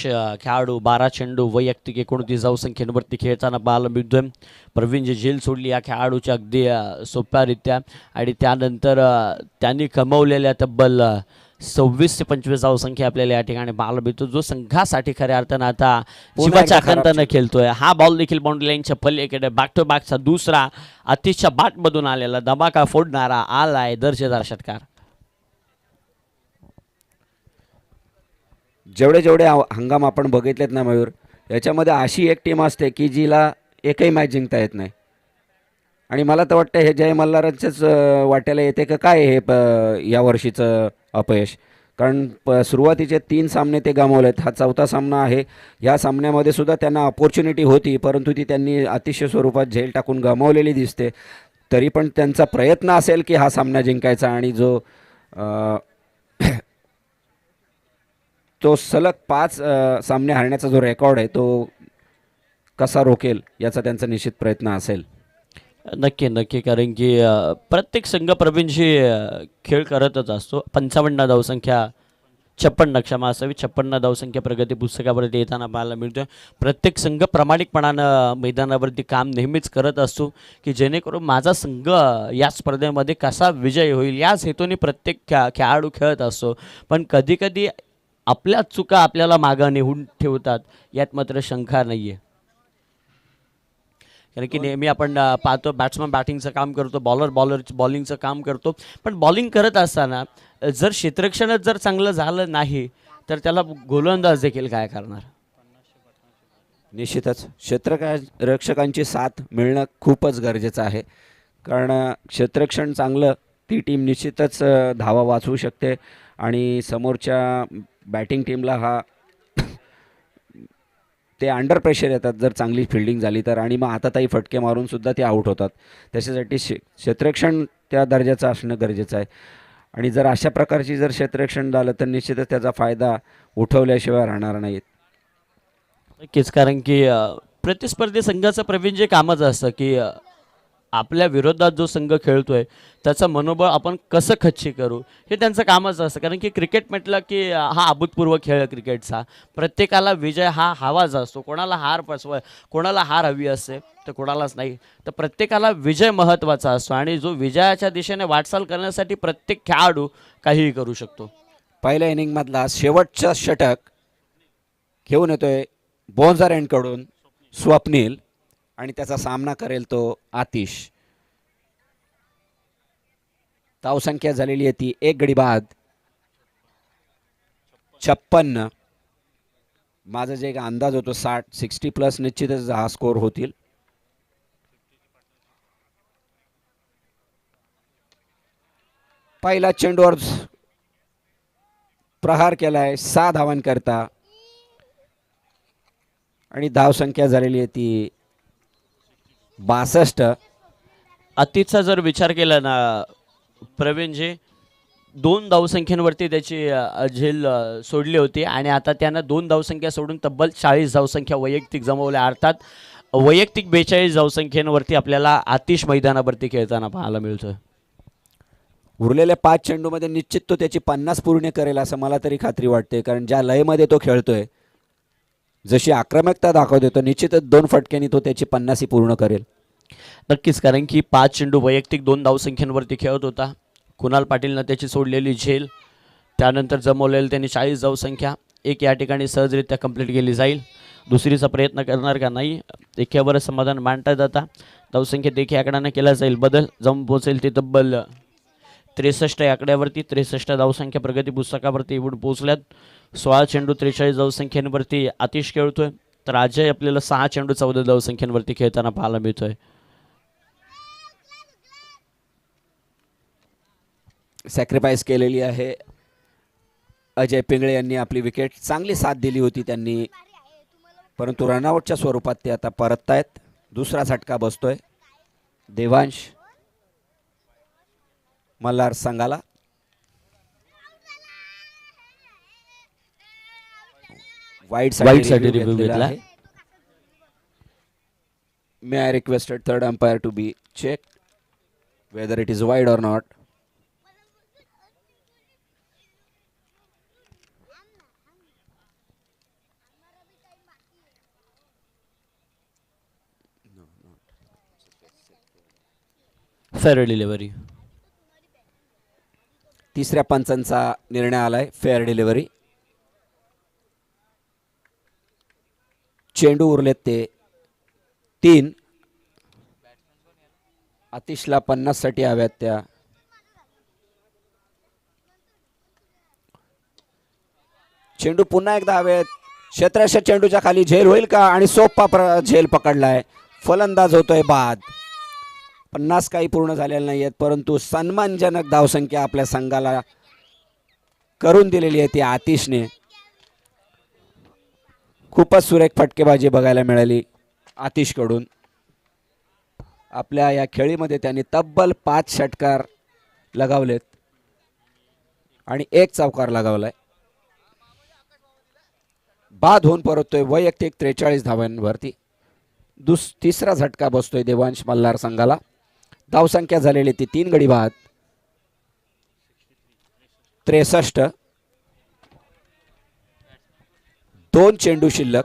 A: खेळाडू 12 चेंडू वैयक्तिक 29 धावसंख्येवरती खेळताना पाहायला मिळतोय. प्रवीण झेल सोडली या खेळाडूची अगदी सोप्यारित्या आणि त्यानंतर त्यांनी कमवलेल्या तब्बल 26 ते 25 धावसंख्या आपल्याला या ठिकाणी पाहायला मिळतो, जो संघासाठी खऱ्या अर्थानं आता जीवाच्या आकांतानं खेळतोय. हा बॉल देखील बाउंड्री लाईनच्या पलीकडे बॅक टू बॅकचा दुसरा अतिशच्या बाटमधून आलेला धमाका फोडणारा आलाय दर्जेदार षटकार.
B: जेवढे जेवढे हंगाम आपण बघितलेत ना मयूर, याच्यामध्ये अशी एक टीम असते की जिला एकही मॅच जिंकता येत नाही. आणि मला तर वाटतं हे जय मल्हारांच्याच वाट्याला येते का काय हे या वर्षीचं अपयश. कारण सुरुवातीचे 3 सामने ते गमावलेत. हा 4था सामना आहे. या सामन्यामध्ये सुद्धा त्यांना अपॉर्च्युनिटी होती, परंतु ती त्यांनी अतिशय स्वरूपात झेल टाकून गमावलेली दिसते. तरी पण त्यांचा प्रयत्न असेल की हा सामना जिंकायचा आणि जो तो सलग 5 सामने हारण्याचा जो रेकॉर्ड आहे तो कसा रोकेल याचा त्यांचा निश्चित प्रयत्न असेल.
A: नक्की नक्की, कारण की प्रत्येक संघ प्रवीणशी खेळ करतच असतो. 55 धावसंख्या 56 क्षमा असावी 56 धावसंख्या प्रगती पुस्तकावरती येताना पाहायला मिळतोय. प्रत्येक संघ प्रामाणिकपणानं मैदानावरती काम नेहमीच करत असतो की जेणेकरून माझा संघ या स्पर्धेमध्ये कसा विजय होईल याच हेतूने प्रत्येक खेळाडू खेळत असतो. पण कधीकधी आपल्या चुका आपल्याला मागं नेऊन ठेवतात, यात मात्र शंका नाही आहे. कारण की नेहमी आपण पाहतो बॅट्समन बॅटिंगचं काम करतो, बॉलर बॉलिंगचं काम करतो. पण बॉलिंग करत असताना जर क्षेत्ररक्षणच जर चांगलं झालं नाही तर त्याला गोलंदाज देखील काय करणार.
B: निश्चितच क्षेत्ररक्षकांची साथ मिळणं खूपच गरजेचं आहे. कारण क्षेत्ररक्षण चांगलं ती टीम निश्चितच धावा वाचवू शकते आणि समोरच्या बॅटिंग टीमला हा ते अंडर प्रेशर येतात जर चांगली फिल्डिंग झाली तर, आणि मग हाताताई फटके मारून सुद्धा ते आऊट होतात. त्याच्यासाठी क्षेत्ररक्षण त्या दर्जाचं असणं गरजेचं आहे. आणि जर अशा प्रकारची जर क्षेत्ररक्षण झालं तर निश्चितच त्याचा फायदा उठवल्याशिवाय राहणार नाहीत.
A: नक्कीच, कारण की प्रतिस्पर्धी संघाचं प्रवीण जे कामच असतं की आपल्या विरोधात जो संघ खेळतोय त्याचं मनोबळ आपण कसं खच्ची करू, हे त्यांचं कामच असतं. कारण की क्रिकेट म्हटलं की हा अभूतपूर्व खेळ आहे क्रिकेटचा. प्रत्येकाला विजय हा हवाच असतो. कोणाला कोणाला हार हवी असते तर कोणालाच नाही. तर प्रत्येकाला विजय महत्त्वाचा असतो आणि जो विजयाच्या दिशेने वाटचाल करण्यासाठी प्रत्येक खेळाडू काहीही करू शकतो.
B: पहिल्या इनिंगमधला शेवटचा षटक घेऊन येतोय बोन्झर एंडकडून स्वप्नील आणि त्याचा सामना करेल तो आतिश. धावसंख्या झालेली आहे ती 1 गडी बाद 56. माझा जे एक अंदाज होतो 60 प्लस निश्चितच हा स्कोर होतील. पहिला चेंडूवर प्रहार केलाय 6 धावांकरता आणि धावसंख्या झालेली आहे ती 62.
A: अतिथचा जर विचार केला ना प्रवीणजी, 2 धावसंख्येवरती त्याची झेल सोडली होती आणि आता त्यानं 2 धावसंख्या सोडून तब्बल 40 धावसंख्या वैयक्तिक जमवल्या. अर्थात वैयक्तिक 42 धावसंख्येवरती आपल्याला आतिश मैदानावरती खेळताना पाहायला मिळतोय.
B: उरलेल्या 5 चेंडूमध्ये निश्चित तो त्याची 50 पूर्ण करेल असं मला तरी खात्री वाटते. कारण ज्या लयमध्ये तो खेळतोय, जशी आक्रमकता दाखवतो तो निश्चितच 2 फटक्यांनी तो त्याची 50 पूर्ण करेल.
A: नक्कीच, कारण की 5 चेंडू वैयक्तिक 2 धावसंख्येवरती खेळत होता. कुणाल पाटीलनं त्याची सोडलेली झेल, त्यानंतर जमवलेली त्यांनी 40 धावसंख्या एक या ठिकाणी सहजरित्या कंप्लीट केली जाईल. दुसरीचा प्रयत्न करणार का नाही, एकावर समाधान मांडतात. आता धावसंख्येत एक आकड्यानं केला जाईल बदल, जाऊन पोहोचेल ते तब्बल 63 या आकड्यावरती. 63 धावसंख्या प्रगती पुस्तकावरती येऊन पोहोचल्यात. 16 चेंडू 43 धावसंख्येवरती आतिश खेळतोय, तर अजय आपल्याला 6 चेंडू 14 धावसंख्येवरती खेळताना पाहायला मिळतोय.
B: सॅक्रिफाईस केलेली आहे. अजय पिंगळे यांनी आपली विकेट चांगली साथ दिली होती त्यांनी, परंतु रनआउटच्या स्वरूपात ते आता परततायत. दुसरा झटका बसतोय देवांश मल्हार संघाला. वाईट साठी रिव्ह्यू घेतला आहे. May I requested third umpire to be checked whether it is wide or not.
A: Fair delivery.
B: तिसऱ्या पंचांचा निर्णय आलाय फेअर डिलिव्हरी. चेंडू उरलेत ते 3. आतिशला 50 साठी हव्यात त्या. चेंडू पुन्हा एकदा हवेत. क्षेत्ररक्षक चेंडूच्या खाली झेल होईल का आणि सोपा झेल पकडलाय. फलंदाज होतोय बाद. 50 काही पूर्ण झालेले नाही आहेत परंतु सन्मानजनक धावसंख्या आपल्या संघाला करून दिलेली आहे ती आतिशने. खूपच सुरेख फटकेबाजी बघायला मिळाली आतिशकडून. आपल्या या खेळीमध्ये त्यांनी तब्बल 5 षटकार लगावलेत आणि 1 चौकार लगावलाय. बाद होऊन परततोय वैयक्तिक 43 धावांवरती. तिसरा झटका बसतोय देवांश मल्हार संघाला. धावसंख्या झालेली ती 3 गडी बाद. 63. 2 चेंडू शिल्लक.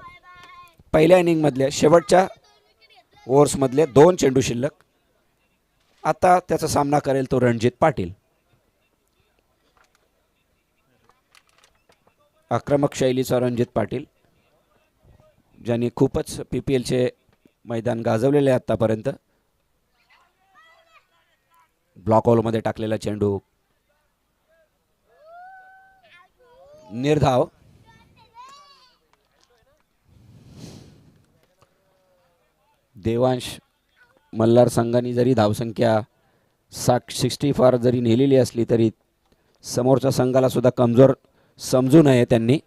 B: पहिल्या इनिंग मधले शेवटच्या ओव्हर्स मधले 2 चेंडू शिल्लक. आता त्याचा सामना करेल तो रणजित पाटील. आक्रमक शैलीचा रणजित पाटील ज्यांनी खूपच PPL चे मैदान गाजवलेले आतापर्यंत. ब्लॉक होल मध्ये टाकलेला चेंडू निर्धाव. देवांश मल्हार संघाने जरी धावसंख्या 64 जरी नेलेली असली तरी समोरच्या संघाला सुद्धा कमजोर समजू नये त्यांनी.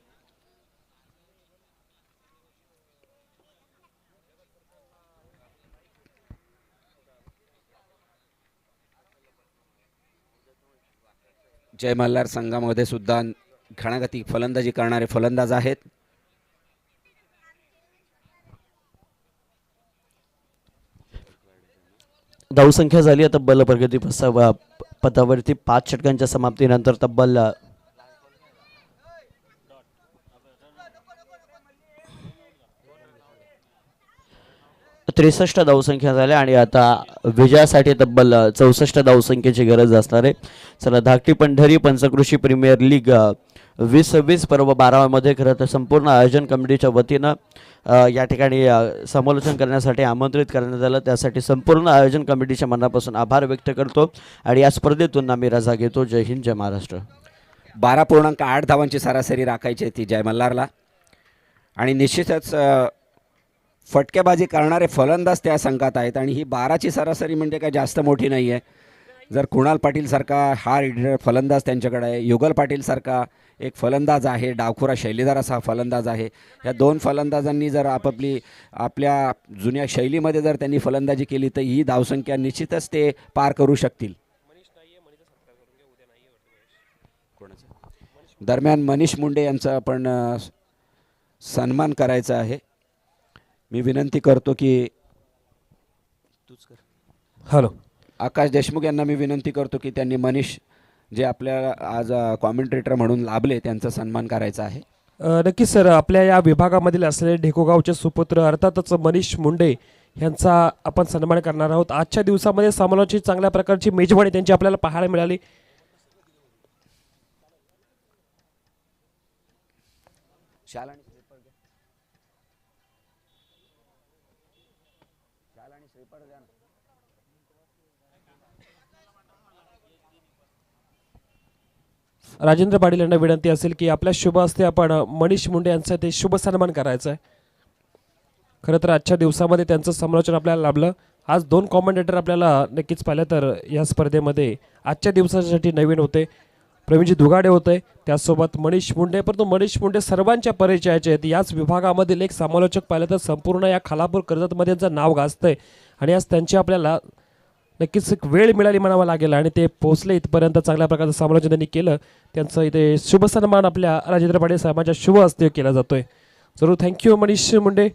B: जय मल्हार संघामध्ये सुद्धा घणागती फलंदाजी करणारे फलंदाज आहेत.
A: धावसंख्या झाली आता तब्बल प्रगती पथावरती 5 षटकांच्या समाप्तीनंतर तब्बल 63 धावसंख्या झाल्या आणि आता विजयासाठी तब्बल 64 धावसंख्येची गरज असणार आहे. चला धाकटी पंढरी पंचकृषी प्रीमियर लीग 2020 पर्व 12 मध्ये खरं तर संपूर्ण आयोजन कमिटीच्या वतीनं या ठिकाणी समालोचन करण्यासाठी आमंत्रित करण्यात आलं. त्यासाठी संपूर्ण आयोजन कमिटीच्या मनापासून आभार व्यक्त करतो आणि या स्पर्धेतून आम्ही रजा घेतो. जय हिंद, जय महाराष्ट्र.
B: 12.8 धावांची सरासरी राखायची ती जय मल्हारला आणि निश्चितच फटकेबाजी करणारे फलंदाज त्या संघात आहेत आणि ही 12ची सरासरी म्हणजे काय जास्त मोठी नाही आहे. जर कुणाल पाटील सारखा हा रीडर फलंदाज त्यांच्याकडे आहे, युगल पाटील सारखा एक फलंदाज आहे, डावखुरा शैलीदार असा फलंदाज आहे. या 2 फलंदाजांनी जर आपल्या जुन्या शैलीमध्ये जर त्यांनी फलंदाजी केली तर ही धावसंख्या निश्चितच ते पार करू शकतील. दरम्यान मनीष मुंडे यांचा आपण सन्मान करायचा आहे. मी विनंती करतो की
C: हॅलो
B: आकाश देशमुख यांना मी विनंती करतो की त्यांनी मनीष जे आपल्याला आज कॉमेंट्रेटर म्हणून लाभले त्यांचा सन्मान करायचा आहे.
C: नक्कीच सर. आपल्या या विभागामधील असलेले ढेकोगावचे सुपुत्र अर्थातच मनीष मुंडे यांचा आपण सन्मान करणार आहोत. आजच्या दिवसामध्ये समालोचनाची चांगल्या प्रकारची मेजवानी त्यांची आपल्याला पाहायला मिळाली. राजेंद्र पाटील यांना विनंती असेल की आपल्या शुभ हस्ते आपण मनीष मुंडे यांचा ते शुभ सन्मान करायचा आहे. खरं तर आजच्या दिवसामध्ये त्यांचं समालोचन आपल्याला लाभलं. आज 2 कॉमेंटेटर आपल्याला नक्कीच पाहिलं तर या स्पर्धेमध्ये आजच्या दिवसासाठी नवीन होते. प्रवीणजी दुगाडे होते, त्यासोबत मनीष मुंडे. परंतु मनीष मुंडे सर्वांच्या परिचयाचे आहेत. याच विभागामधील एक समालोचक पाहिलं तर संपूर्ण या खालापूर कर्जतमध्ये त्यांचं नाव गाजतंय आणि आज त्यांची आपल्याला नक्कीच एक वेळ मिळाली म्हणावं लागेल आणि ते पोहोचले इथपर्यंत. चांगल्या प्रकारचं समालोचन त्यांनी केलं. त्यांचं इथे शुभ सन्मान आपल्या राजेंद्र पाटील साहेबांच्या शुभ हस्ते केला जातोय. जरूर थँक्यू मनीष मुंडे.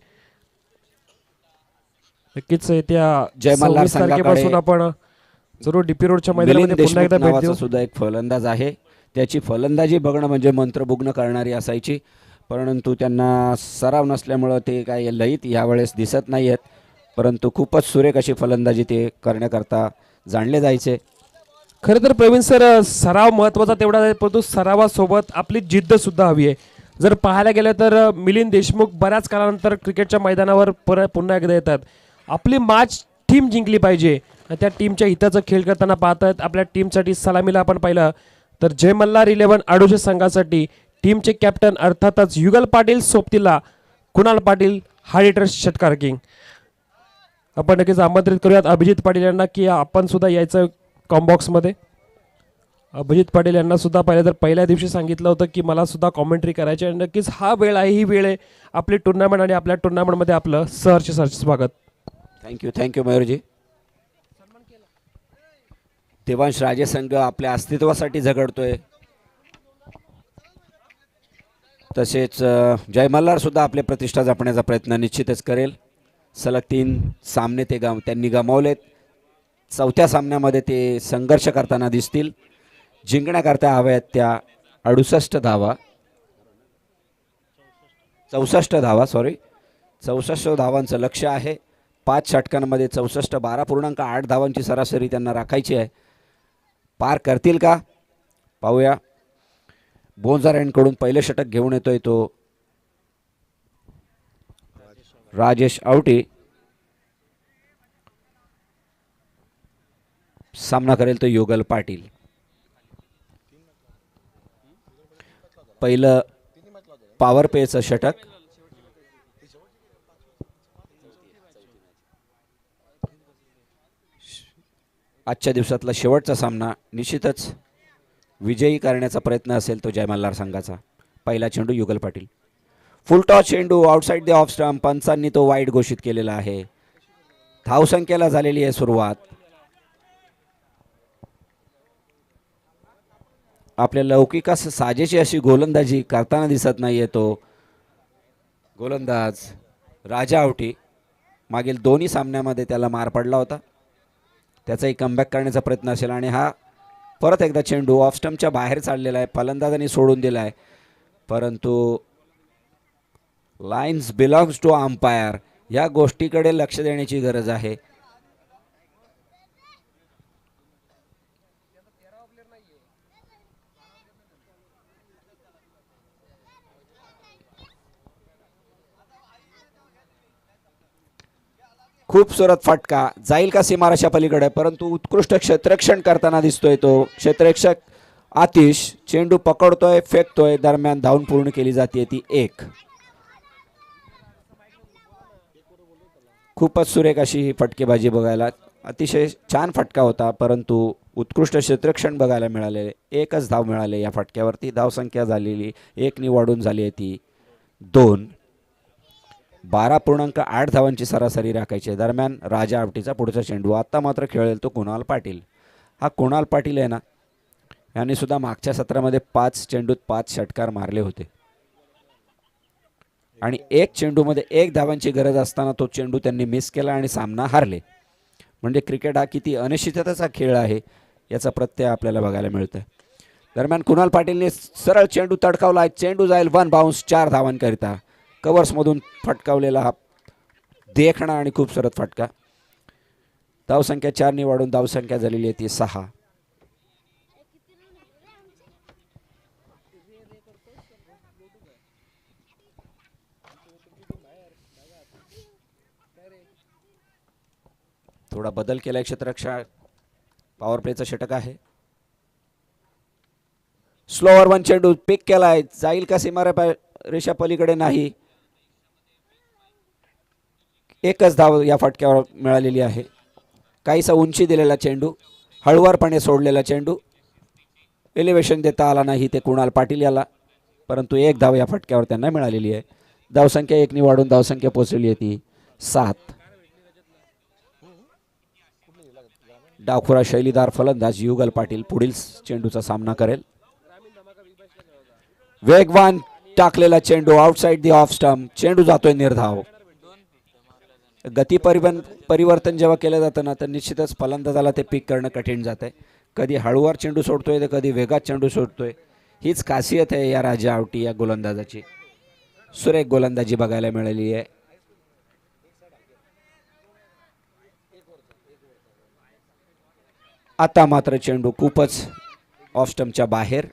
C: नक्कीच येत्या
B: जय मल्हार
C: 26 तारखेपासून
B: संघाकडे
C: आपण जरूर डीपी रोडच्या
B: मिलिंद
C: मैदानामध्ये पुन्हा
B: देशमुख
C: एकदा भेट
B: नावाचा
C: देऊ.
B: सुद्धा एक फलंदाज आहे. त्याची फलंदाजी बघणं म्हणजे मंत्रमुग्ध करणारी असायची, परंतु त्यांना सराव नसल्यामुळं ते काय लयीत यावेळेस दिसत नाही आहेत, परंतु खूपच सुरेख अशी फलंदाजी ते करण्याकरता जाणले जायचे.
C: खरं तर प्रवीण सर, सराव महत्त्वाचा तेवढा आहे, परंतु सरावासोबत आपली जिद्द सुद्धा हवी आहे. जर पाहायला गेलं तर मिलिंद देशमुख बऱ्याच काळानंतर क्रिकेटच्या मैदानावर पुन्हा एकदा येतात. आपली मॅच टीम जिंकली पाहिजे आणि त्या टीमच्या हिताचा खेळ करताना पाहतात. आपल्या टीमसाठी सलामीला आपण पाहिलं तर जय मल्हार 11 आडोशी संघासाठी टीमचे कॅप्टन अर्थातच युगल पाटील सोबतीला कुणाल पाटील हा हिटर षटकार किंग. आपण नक्कीच आमंत्रित करूयात अभिजित पाटील यांना की आपण सुद्धा यायचं कॉम्बॉक्समध्ये. अभिजित पाटील यांना सुद्धा पहिल्या दिवशी सांगितलं होतं की मला सुद्धा कॉमेंट्री करायची आणि नक्कीच हा वेळ आहे, ही वेळ आहे आपली टुर्नामेंट आणि आपल्या टुर्नामेंटमध्ये आपलं सहर्ष स्वागत.
B: थँक्यू मयूरजी. देवांश राजे संघ आपल्या अस्तित्वासाठी झगडतोय, तसेच जय मल्हार सुद्धा आपली प्रतिष्ठा जपण्याचा प्रयत्न निश्चितच करेल. सलग 3 सामने त्यांनी गमावलेत. चौथ्या सामन्यामध्ये ते संघर्ष करताना दिसतील. जिंकण्याकरता हव्यात त्या 68 धावा, 64 धावांचं लक्ष्य आहे. 5 षटकांमध्ये 64, 12.8 धावांची सरासरी त्यांना राखायची आहे. पार करतील का पाहूया. बोंजाऱ्यांकडून पहिले षटक घेऊन येतोय तो राजेश आवटी. सामना करेल तो युगल पाटील. पहिलं पॉवर पेचं षटक. आजच्या दिवसातला शेवटचा सामना निश्चितच विजयी करण्याचा प्रयत्न असेल तो जय मल्हार संघाचा. पहिला चेंडू युगल पाटील, फुल टॉस चेंडू आउटसाइड द ऑफ स्टंप. पंचांनी तो वाईड घोषित केलेला आहे. धावसंख्येला झालेली आहे सुरुवात. आपल्या लौकिकास साजेची अशी गोलंदाजी करताना दिसत नाहीये तो गोलंदाज राजा आवटी. मागील दोन्ही सामन्यामध्ये त्याला मार पडला होता. त्याचाही कमबॅक करण्याचा प्रयत्न असेल आणि हा परत एकदा चेंडू ऑफ स्टंपच्या बाहेर चाललेला आहे. फलंदाजांनी सोडून दिला आहे, परंतु लाईन्स बिलॉंग्स टू अंपायर. या गोष्टीकडे लक्ष देण्याची गरज आहे. खूपसूरत फटका जाईल का सीमारेषा पलीकडे, परंतु उत्कृष्ट क्षेत्ररक्षण करताना दिसतोय तो क्षेत्ररक्षक आतिश. चेंडू पकडतोय, फेकतोय, दरम्यान धावून पूर्ण केली जाते ती 1. खूपच सुरेख अशी ही फटकेबाजी बघायला, अतिशय छान फटका होता, परंतु उत्कृष्ट क्षेत्ररक्षण बघायला मिळाले. 1च धाव मिळाले या फटक्यावरती. धावसंख्या झालेली 1 वाढून झाली आहे ती 2. 12.8 धावांची सरासरी राखायची. दरम्यान राजा आवटीचा पुढचा चेंडू. आता मात्र खेळेल तो कुणाल पाटील. हा कुणाल पाटील आहे ना, यांनी सुद्धा मागच्या सत्रामध्ये 5 चेंडूत 5 षटकार मारले होते आणि 1 चेंडूमध्ये 1 धावांची गरज असताना तो चेंडू त्यांनी मिस केला आणि सामना हारले. म्हणजे क्रिकेट हा किती अनिश्चिततेचा खेळ आहे याचा प्रत्यय आपल्याला बघायला मिळतोय. दरम्यान कुणाल पाटीलने सरळ चेंडू तडकावला. चेंडू जाईल 1 बाउन्स 4 धावांकरिता. कव्हर्समधून फटकावलेला हा देखणा आणि खूप सरत फटका. धावसंख्या 4 वाढून धावसंख्या झालेली आहे ती 6. थोडा बदल केलाय क्षेत्ररक्षक. पॉवर प्लेचं षटक आहे. स्लोअर 1 चेंडू पिक केलाय. जाईल का सीमारेषा पलीकडे, नाही. 1च धाव या फटक्यावर मिळालेली आहे. काहीसा उंची दिलेला चेंडू, हळुवारपणे सोडलेला चेंडू. एलिव्हेशन देता आला नाही ते कुणाल पाटील याला, परंतु 1 धाव या फटक्यावर त्यांना मिळालेली आहे. धावसंख्या 1 वाढून धावसंख्या पोहोचलेली आहे ती 7. डावखुरा शैलीदार फलंदाज युगल पाटील पुढील चेंडूचा सामना करेल. वेगवान टाकलेला चेंडू आउटसाइड दी ऑफ स्टंप. चेंडू जातोय निर्धाव. गती परिवर्तन जेव्हा केलं जातं ना, तर निश्चितच फलंदाजाला ते पिक करणं कठीण जातं आहे. कधी हळूवार चेंडू सोडतोय तर कधी वेगात चेंडू सोडतोय. हीच खासियत आहे या राजा आवटी या गोलंदाजाची. सुरेख गोलंदाजी बघायला मिळाली आहे. आता मात्र चेंडू खूपच ऑफ स्टंपच्या बाहेर,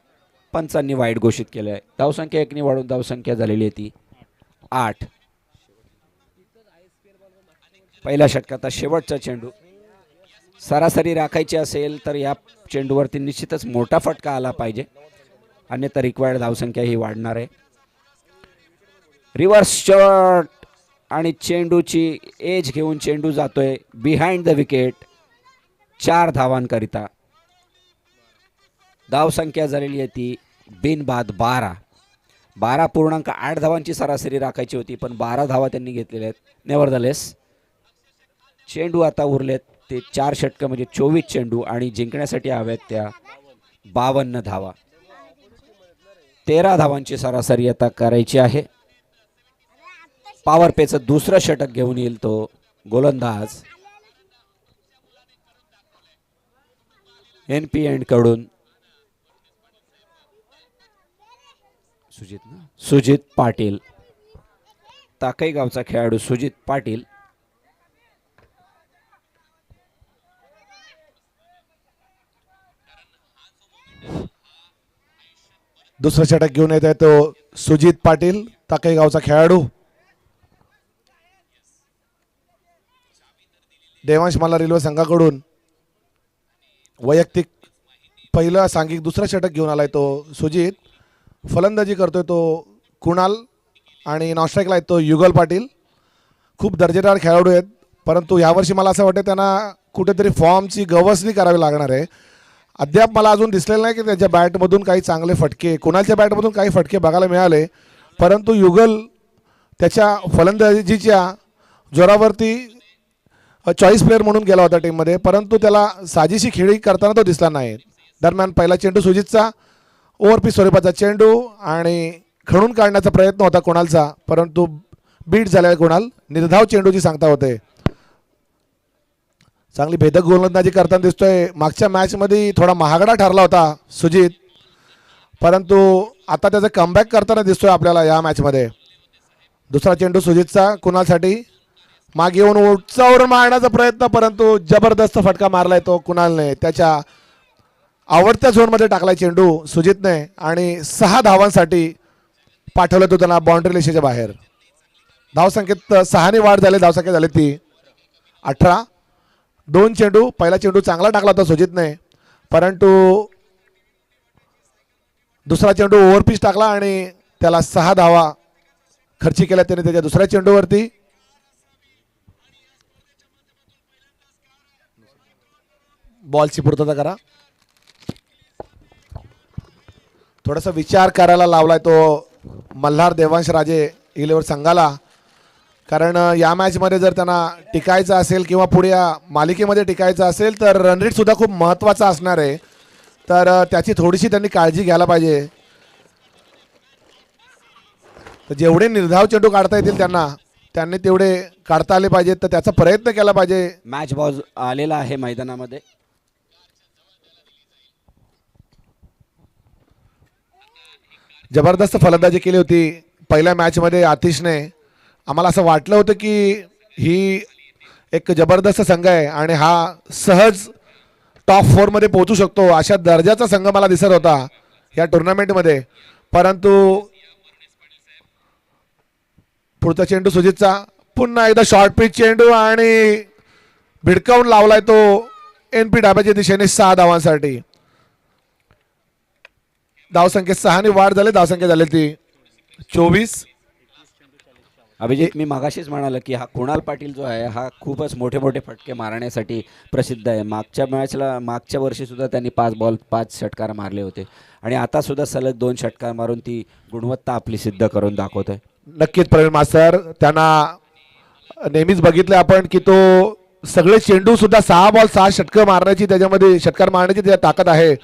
B: पंचांनी वाईट घोषित केलं आहे. धावसंख्या 1 वाढून धावसंख्या झालेली आहे ती 8. पहिल्या षटकाचा शेवटचा चेंडू. सरासरी राखायची असेल तर या चेंडूवरती निश्चितच मोठा फटका आला पाहिजे, अन्यथा रिक्वायर्ड धावसंख्या ही वाढणार आहे. रिव्हर्स शॉट आणि चेंडूची एज घेऊन चेंडू जातोय बिहाइंड द विकेट. 4 धावांकरिता. धावसंख्या झालेली आहे ती बिनबाद 12. 12.8 धावांची सरासरी राखायची होती, पण 12 धावा त्यांनी घेतलेल्या आहेत. नेव्हरदलेस चेंडू आता उरलेत ते 4 षटकं म्हणजे 24 चेंडू आणि जिंकण्यासाठी हव्यात त्या 52 धावा. 13 धावांची सरासरी आता करायची आहे. पॉवर पेचं दुसरं षटक घेऊन येईल तो गोलंदाज NP एंड कडून सुजित पाटील. ताकई गावचा खेळाडू सुजित पाटील.
D: दुसरं षटक घेऊन येत आहे तो सुजित पाटील, ताकई गावचा खेळाडू. देवांश मला रेल्वे संघाकडून वैयक्तिक पहिलं सांघिक दुसरं षटक घेऊन आलाय तो सुजित. फलंदाजी करतोय तो कुणाल आणि नॉनस्ट्राईकला आहे तो युगल पाटील. खूप दर्जेदार खेळाडू आहेत, परंतु यावर्षी मला असं वाटतं त्यांना कुठेतरी फॉर्मची गवसणी करावी लागणार आहे. अद्याप मला अजून दिसलेलं नाही की त्याच्या बॅटमधून काही चांगले फटके, कुणालच्या बॅटमधून काही फटके बघायला मिळाले, परंतु युगल त्याच्या फलंदाजीच्या जोरावरती चॉईस प्लेअर म्हणून गेला होता टीममध्ये, परंतु त्याला साजेशी खेळी करताना तो दिसला नाही. दरम्यान पहिला चेंडू सुजितचा, ओव्हरपीच स्वरूपाचा चेंडू आणि खणून काढण्याचा प्रयत्न होता कुणालचा, परंतु बीट झालेला कुणाल. निर्धाव चेंडूची सांगता होते. चांगली भेदक गोलंदाजी करताना दिसतोय. मागच्या मॅचमध्ये थोडा महागडा ठरला होता सुजित, परंतु आता त्याचा कमबॅक करताना दिसतोय आपल्याला या मॅचमध्ये. दुसरा चेंडू सुजितचा कुणालसाठी. मागे येऊन उंचावर मारण्याचा प्रयत्न, परंतु जबरदस्त फटका मारलाय तो कुणालने. त्याच्या आवडत्या झोनमध्ये टाकलाय चेंडू सुजितने आणि 6 धावांसाठी पाठवलं तो त्यांना बाउंड्री रेषेच्या बाहेर. धावसंख्येत 6 वाढ झाली. धावसंख्या झाली ती 18. 2 चेंडू. पहिला चेंडू चांगला टाकला होता सुजितने, परंतु दुसरा चेंडू ओव्हरपिच टाकला आणि त्याला 6 धावा खर्ची केल्या त्याने त्याच्या दुसऱ्या चेंडूवरती. बॉलची पूर्तता करा. थोडासा विचार करायला लावलाय तो मल्हार देवांश राजे इलेवर संघाला, कारण या मॅचमध्ये जर त्यांना टिकायचं असेल किंवा पुढे या मालिकेमध्ये टिकायचं असेल तर रन रेट सुद्धा खूप महत्त्वाचा असणार आहे. तर त्याची थोडीशी त्यांनी काळजी घ्यायला पाहिजे. तर जेवढे निर्धाव चेंडू काढता येतील त्यांनी तेवढे काढता आले पाहिजेत, तर त्याचा प्रयत्न केला पाहिजे.
B: मॅच बॉल आलेला आहे मैदानामध्ये.
D: जबरदस्त फलंदाजी केली होती पहिल्या मॅचमध्ये आतिशने. आम्हाला असं वाटलं होतं की ही एक जबरदस्त संघ आहे आणि हा सहज टॉप 4 मध्ये पोहोचू शकतो, अशा दर्जाचा संघ मला दिसत होता या टुर्नामेंटमध्ये. परंतु पुढचा चेंडू सुजितचा, पुन्हा एकदा शॉर्ट पिच चेंडू आणि भिडकावून लावलाय तो NP डाब्याच्या दिशेने 6 धावांसाठी. धावसंख्येत 6 वाढ झाली. धावसंख्या झाली ती 24.
B: अभिजित, मी मागाशीच म्हणालो की हा कुणाल पाटील जो आहे हा खूपच मोठे मोठे फटके मारण्यासाठी प्रसिद्ध आहे. मागच्या वर्षी सुद्धा त्यांनी 5 बॉल 5 षटकार मारले होते आणि आता सुद्धा सलग 2 षटकार मारून ती गुणवत्ता आपली सिद्ध करून दाखवत आहे.
D: नक्कीच प्रवीण मास्तर, त्यांना नेहमीच बघितलं आपण की तो सगळे चेंडू सुद्धा 6 बॉल 6 षटकं मारण्याची त्याच्यामध्ये षटकार मारण्याची त्याच्या ताकद आहे.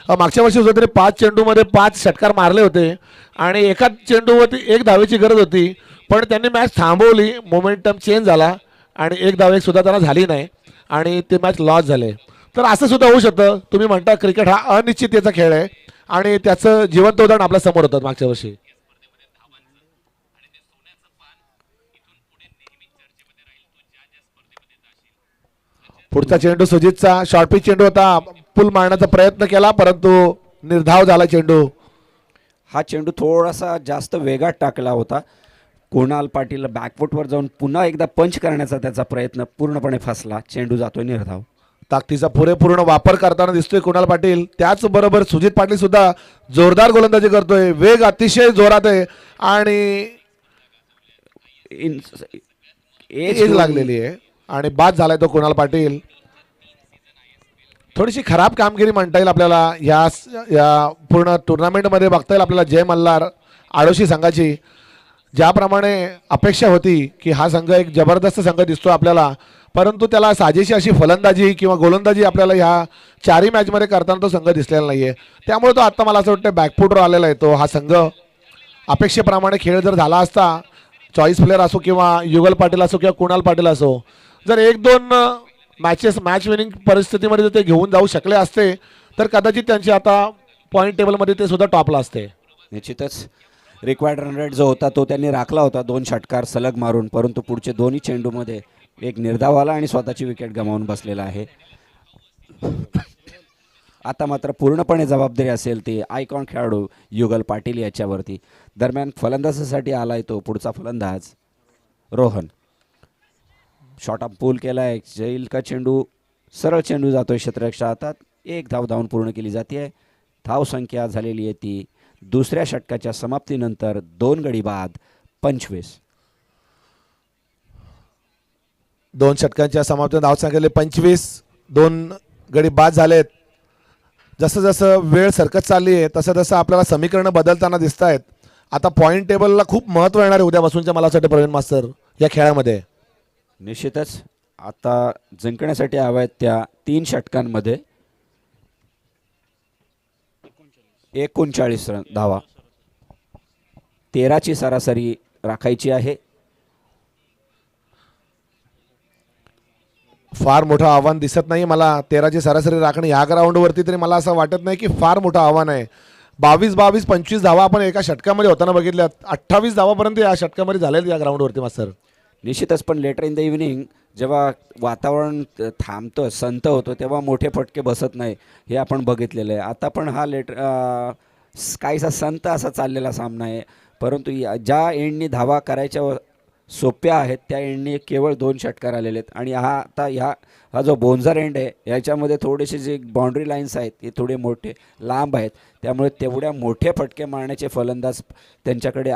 D: मागच्या वर्षी सुद्धा तरी 5 चेंडूमध्ये 5 षटकार मारले होते आणि एकाच चेंडूवरती 1 धावेची गरज होती, पण त्यांनी मॅच थांबवली. मोमेंटम चेंज झाला आणि एक धाव सुद्धा त्यांना झाली नाही आणि ते मॅच लॉस झाले. तर असं सुद्धा होऊ शकतं. तुम्ही म्हणता क्रिकेट हा अनिश्चिततेचा खेळ आहे आणि त्याचं जिवंत उदाहरण आपल्या समोर होतं मागच्या वर्षी. पुढचा चेंडू सुजितचा शॉर्ट पिच चेंडू होता. पुल मारण्याचा प्रयत्न केला परंतु निर्धाव झाला चेंडू.
B: हा चेंडू थोडासा जास्त वेगात टाकला होता. कुणाल पाटील बॅकफुटवर जाऊन पुन्हा एकदा पंच करण्याचा त्याचा प्रयत्न पूर्णपणे फसला. चेंडू जातोय निर्धाव.
D: ताकदीचा पुरेपूर्ण वापर करताना दिसतोय कुणाल पाटील. त्याचबरोबर सुजित पाटील सुद्धा जोरदार गोलंदाजी करतोय. वेग अतिशय जोरात आहे आणि एज लागलेली आहे आणि बाद झालाय तो कुणाल पाटील. थोडीशी खराब कामगिरी म्हणता येईल आपल्याला या पूर्ण टुर्नामेंटमध्ये बघता येईल आपल्याला. जय मल्हार आडोशी संघाची ज्याप्रमाणे अपेक्षा होती की हा संघ एक जबरदस्त संघ दिसतो आपल्याला, परंतु त्याला साजेशी अशी फलंदाजी किंवा गोलंदाजी आपल्याला ह्या चारही मॅचमध्ये करताना तो संघ दिसलेला नाही आहे. त्यामुळे तो आत्ता मला असं वाटतं बॅकफुटवर आलेला आहे. तो हा संघ अपेक्षेप्रमाणे खेळ जर झाला असता, चॉईस प्लेअर असो किंवा युगल पाटील असो किंवा कुणाल पाटील असो, जर एक दोन मॅच विनिंग परिस्थितीमध्ये जर ते घेऊन जाऊ शकले असते तर कदाचित त्यांची आता पॉईंट टेबलमध्ये ते सुद्धा टॉपला असते.
B: निश्चितच रिक्वायर्ड रन रेट जो होता तो त्यांनी राखला होता 2 षटकार सलग मारून, परंतु पुढचे दोन्ही चेंडूमध्ये एक निर्धाव आला आणि स्वतःची विकेट गमावून बसलेला आहे. आता मात्र पूर्णपणे जबाबदारी असेल ती आयकॉन खेळाडू युगल पाटील याच्यावरती. दरम्यान फलंदाजीसाठी आलाय तो पुढचा फलंदाज रोहन. शॉर्ट ऑफ पूल केला आहे. जैल का चेंडू सरळ चेंडू जातोय क्षेत्ररक्षक हातात. एक धाव धावून पूर्ण केली जाते. धाव संख्या झालेली आहे ती दुसऱ्या षटकाच्या समाप्तीनंतर 2 गडी बाद 25.
D: 2 षटकांच्या समाप्तीत धाव संख्येले 25. 2 गडी बाद झालेत. जसं जसं वेळ सरकत चालली आहे तसं तसं आपल्याला समीकरणं बदलताना दिसत आहेत. आता पॉईंट टेबलला खूप महत्त्व येणार आहे उद्यापासूनच्या मला वाटतं प्रवीण मास्तर या खेळामध्ये.
B: निश्चितच आता जिंकण्यासाठी हव्या आहेत त्या 3 षटकांमध्ये 39 रन धावा. 13ची सरासरी राखायची आहे.
D: फार मोठं आव्हान दिसत नाही मला 13ची सरासरी राखणे ह्या ग्राउंडवरती. तरी मला असं वाटत नाही की फार मोठं आव्हान आहे. 22 25 धावा आपण एका षटकामध्ये होताना बघितल्या. 28 धावापर्यंत या षटकामध्ये झालेल्या या ग्राउंडवरती मास्तर.
B: निश्चितच पण लेटर इन द इव्हनिंग जेव्हा वातावरण थांबतं संत होतं तेव्हा मोठे फटके बसत नाही हे आपण बघितलेलं आहे. आता पण हा काहीसा संत असा चाललेला सामना आहे, परंतु ज्या एंडनी धावा करायच्या सोप्या आहेत त्या एंडनी केवळ 2 षटकार आलेले आहेत. आणि हा जो बोन्झर एंड आहे याच्यामध्ये थोडेसे जे बाउंड्री लाईन्स आहेत ते थोडे मोठे लांब आहेत, त्यामुळे तेवढ्या मोठे फटके मारण्याचे फलंदाज त्यांच्याकडे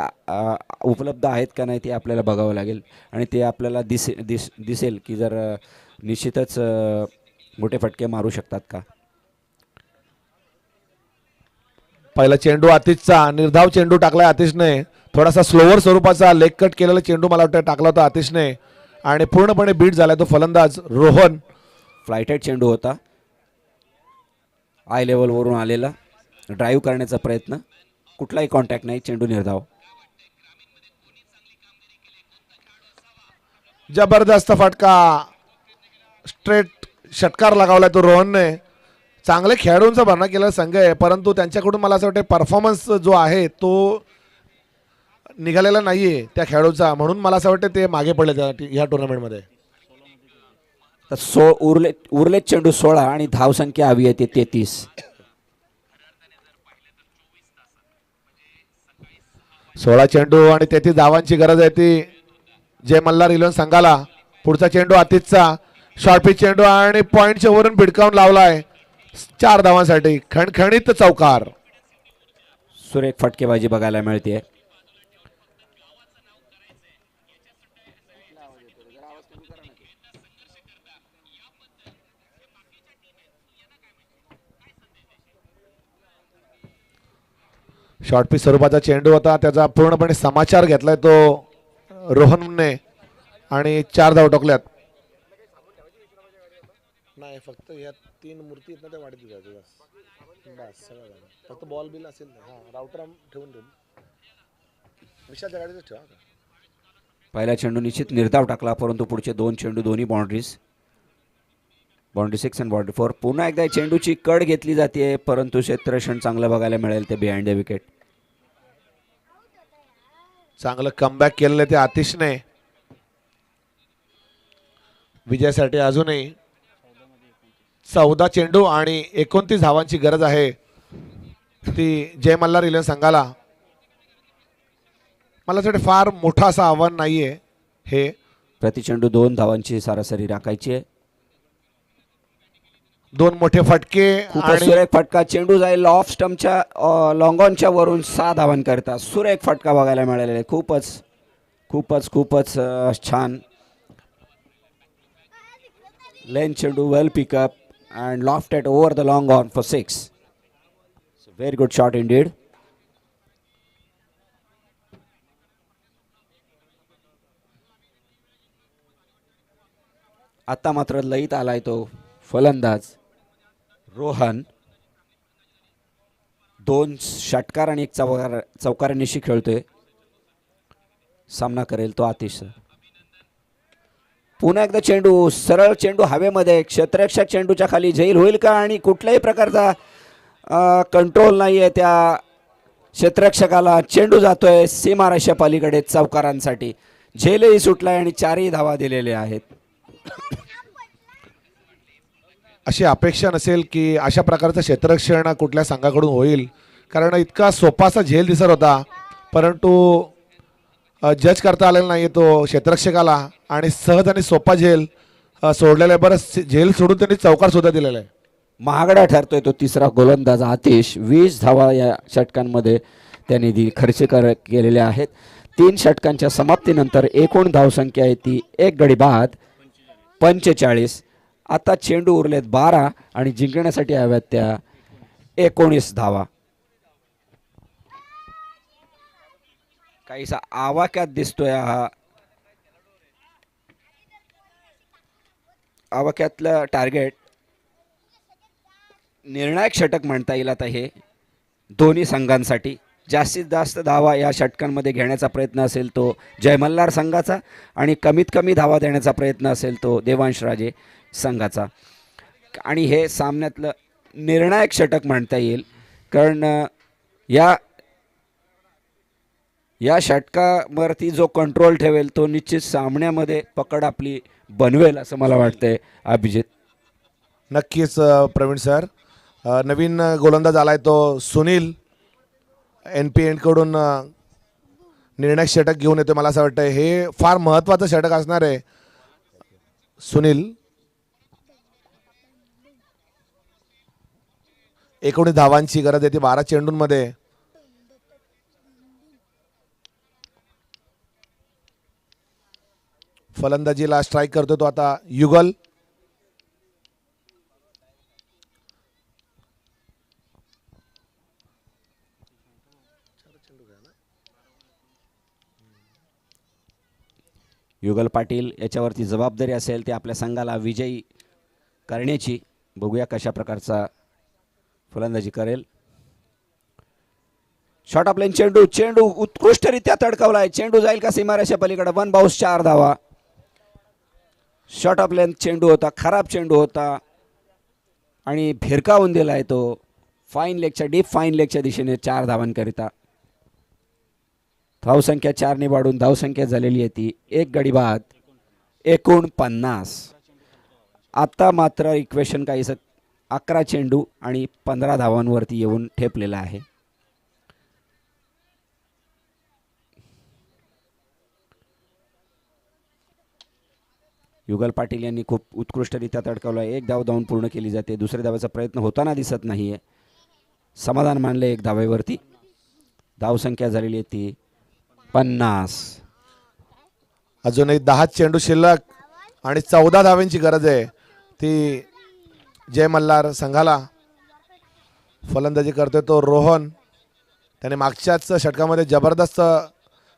B: उपलब्ध आहेत का नाही ते आपल्याला बघावं लागेल. आणि ते आपल्याला दिसेल की जर निश्चितच मोठे फटके मारू शकतात का.
D: पहिला चेंडू आतिशचा निर्धाव चेंडू टाकलाय आतिशने. थोडासा स्लोवर स्वरूपाचा लेग कट केलेला चेंडू मला वाटतं टाकला होता आतिशने आणि पूर्णपणे बीट झालाय तो फलंदाज रोहन.
B: फ्लायटेड चेंडू होता. आय लेवलवरून आलेला ड्राईव्ह करण्याचा प्रयत्न, कुठलाही कॉन्टॅक्ट नाही, चेंडू निर्धाव.
D: जबरदस्त फटका स्ट्रेट षटकार लगावलाय तो रोहनने. चांगले खेळाडूंचा भरणा केलेला संघ आहे, परंतु त्यांच्याकडून मला असं वाटतं परफॉर्मन्स जो आहे तो निघालेला नाहीये त्या खेळाडूचा, म्हणून मला असं वाटतं ते मागे पडले या टुर्नामेंटमध्ये.
B: तर उरले चेंडू 16 आणि धावसंख्या हवी आहे 33.
D: 16 चेंडू आणि 33 धावांची गरज आहे ती जय मल्हार इलेव्हन संघाला. पुढचा चेंडू आतिशचा शॉर्ट पिच चेंडू आणि पॉईंटच्या वरून भिडकावून लावलाय 4 धावांसाठी. खणखणीत चौकार.
B: सुरेख फटकेबाजी बघायला मिळते.
D: शॉर्ट पिच स्वरूपाचा चेंडू होता, त्याचा पूर्णपणे समाचार घेतलाय तो रोहनने आणि 4 धावा टाकल्यात. नाही फक्त या 3 मूर्ती आहेत ना त्या वाढत जायचं बस सगळं झालं. फक्त बॉल बिल असेल ना राउटर ठेवून विशालच्या गाडीतच ठेवा.
B: पहिला चेंडू निश्चित निर्धाव टाकला, परंतु पुढचे 2 चेंडू दोन्ही बाउंड्रीज, बाउंड्री 6 आणि बाउंड्री 4. पुन्हा एकदा चेंडूची कड घेतली जाते, परंतु क्षेत्ररक्षण चांगलं बघायला मिळेल ते बिहाइंड द विकेट.
D: चांगलं कमबॅक केलेलं ते आतिशने. विजयासाठी अजूनही 14 चेंडू आणि 29 धावांची गरज आहे ती जय मल्हार इलेव्हन संघाला. मला असं वाटतं फार मोठं असं आव्हान नाहीये हे.
B: प्रति चेंडू 2 धावांची सरासरी राखायची आहे.
D: 2 मोठे फटके
B: खूपच
D: आणि
B: सुरेख फटका. चेंडू जाईल ऑफ स्टंपच्या लॉंग ऑनच्या वरून 6 धावांकरिता. सुरेख फटका बघायला मिळालेला आहे. खूपच खूपच खूपच छान. लेन चेंडू well pick up and lofted over the long on for 6. Very good shot indeed. आता मात्र लईत आलाय तो फलंदाज रोहन. 2 षटकार आणि 1 चौकारानिशी खेळतोय. सामना करेल तो आतिश. पुन्हा एकदा चेंडू, सरळ चेंडू हवेमध्ये. क्षेत्ररक्षक चेंडूच्या खाली झैल होईल का? आणि कुठल्याही प्रकारचा कंट्रोल नाही आहे त्या क्षेत्ररक्षकाला. चेंडू जातोय सीमारेषा पलीकडे चौकारांसाठी. झेलही सुटलाय आणि 4ही धावा दिलेल्या आहेत.
D: अशी अपेक्षा नसेल की अशा प्रकारचं क्षेत्ररक्षण कुठल्या संघाकडून होईल, कारण इतका सोपासा झेल दिसत होता, परंतु जज करता आलेला नाही तो क्षेत्ररक्षकाला आणि सहज आणि सोपा झेल सोडलेला आहे. बरं, झेल सोडून त्यांनी चौकार सुद्धा दिलेला आहे.
B: महागडा ठरतोय तो तिसरा गोलंदाज आतिश. 20 धावा या षटकांमध्ये त्यांनी खर्च केलेल्या आहेत. 3 षटकांच्या समाप्तीनंतर एकूण धावसंख्या आहे ती 1 गडी बाद 45. आता चेंडू उरलेत 12 आणि जिंकण्यासाठी हव्यात त्या 19 धावा. काहीसा आवाक्यात दिसतोय हा. आवाक्यातलं टार्गेट. निर्णायक षटक म्हणता येईल आता हे दोन्ही संघांसाठी. जास्तीत जास्त धावा या षटकांमध्ये घेण्याचा प्रयत्न असेल तो जय मल्हार संघाचा आणि कमीत कमी धावा देण्याचा प्रयत्न असेल तो देवांश राजे संघाचा. आणि हे सामन्यातलं निर्णायक षटक म्हणता येईल, कारण या षटकावरती जो कंट्रोल ठेवेल तो निश्चित सामन्यामध्ये पकड आपली बनवेल असं मला वाटतंय. अभिजित.
D: नक्कीच प्रवीण सर. नवीन गोलंदाज आलाय तो सुनील. NPN कडून निर्णायक षटक घेऊन येतो. मला असं वाटतं हे फार महत्त्वाचं षटक असणार आहे. सुनील 19 धावांची गरज आहे ती 12 चेंडूंमध्ये. फलंदाजीला स्ट्राईक करतो तो आता युगल.
B: युगल पाटील याच्यावरती जबाबदारी असेल ते आपल्या संघाला विजयी करण्याची. बघूया कशा प्रकारचा फलंदाजी करेल. शॉट ऑफ लाईन चेंडू. चेंडू उत्कृष्टरित्या तडकावलाय. चेंडू जाईल का सीमारेषा पलीकडे. 1 बाउन्स 4 धावा. शॉट ऑफ लाईन चेंडू होता. खराब चेंडू होता आणि भिरकावून दिलाय तो फाईन लेगच्या, डीप फाईन लेगच्या दिशेने 4 धावांकरिता. धावसंख्या 4 ने वाढून धावसंख्या झालेली आहे ती 1 गडी बाद 49. आता मात्र इक्वेशन काहीसं 11 चेंडू आणि 15 धावांवरती येऊन ठेपलेला आहे. युगल पाटील यांनी खूप उत्कृष्टरित्या तडकावला. 1 धाव धावून पूर्ण केली जाते. दुसऱ्या धावाचा प्रयत्न होताना दिसत नाहीये. समाधान मानले 1 धावेवरती. धावसंख्या झालेली आहे ती 50.
D: अजूनही 10 चेंडू शिल्लक आणि 14 धावांची गरज आहे ती जय मल्हार संघाला. फलंदाजी करतोय तो रोहन. त्याने मागच्याच षटकामध्ये जबरदस्त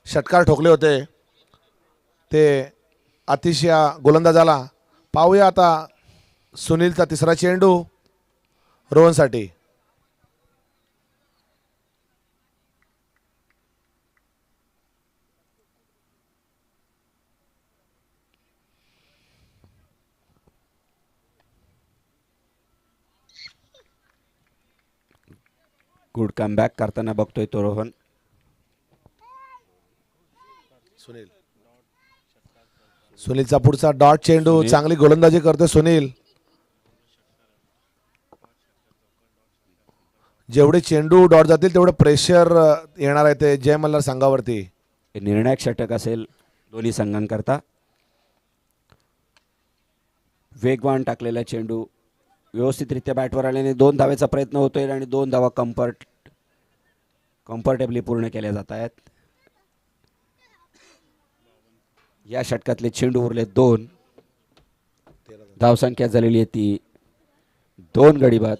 D: षटकार ठोकले होते ते आतिश या गोलंदाजाला. पाहूया आता सुनीलचा तिसरा चेंडू रोहनसाठी.
B: गुड कमबॅक करताना बघतोय तो रोहन.
D: सुनीलचा पुढचा डॉट चेंडू,
B: सुनील.
D: चांगली गोलंदाजी करतोय सुनील. जेवढे चेंडू डॉट जातील तेवढं प्रेशर येणार आहे ते जय मल्हार संघावरती.
B: हे निर्णायक षटक असेल दोन्ही संघांकरता. वेगवान टाकलेला चेंडू व्यवस्थितरित्या बॅटवर आल्याने 2 धावेचा प्रयत्न होतोय आणि 2 धावा कम्फर्टेबली पूर्ण केल्या जात आहेत. या षटकातले चेंडू उरले 2. धावसंख्या झालेली आहे ती 2 गडी बाद,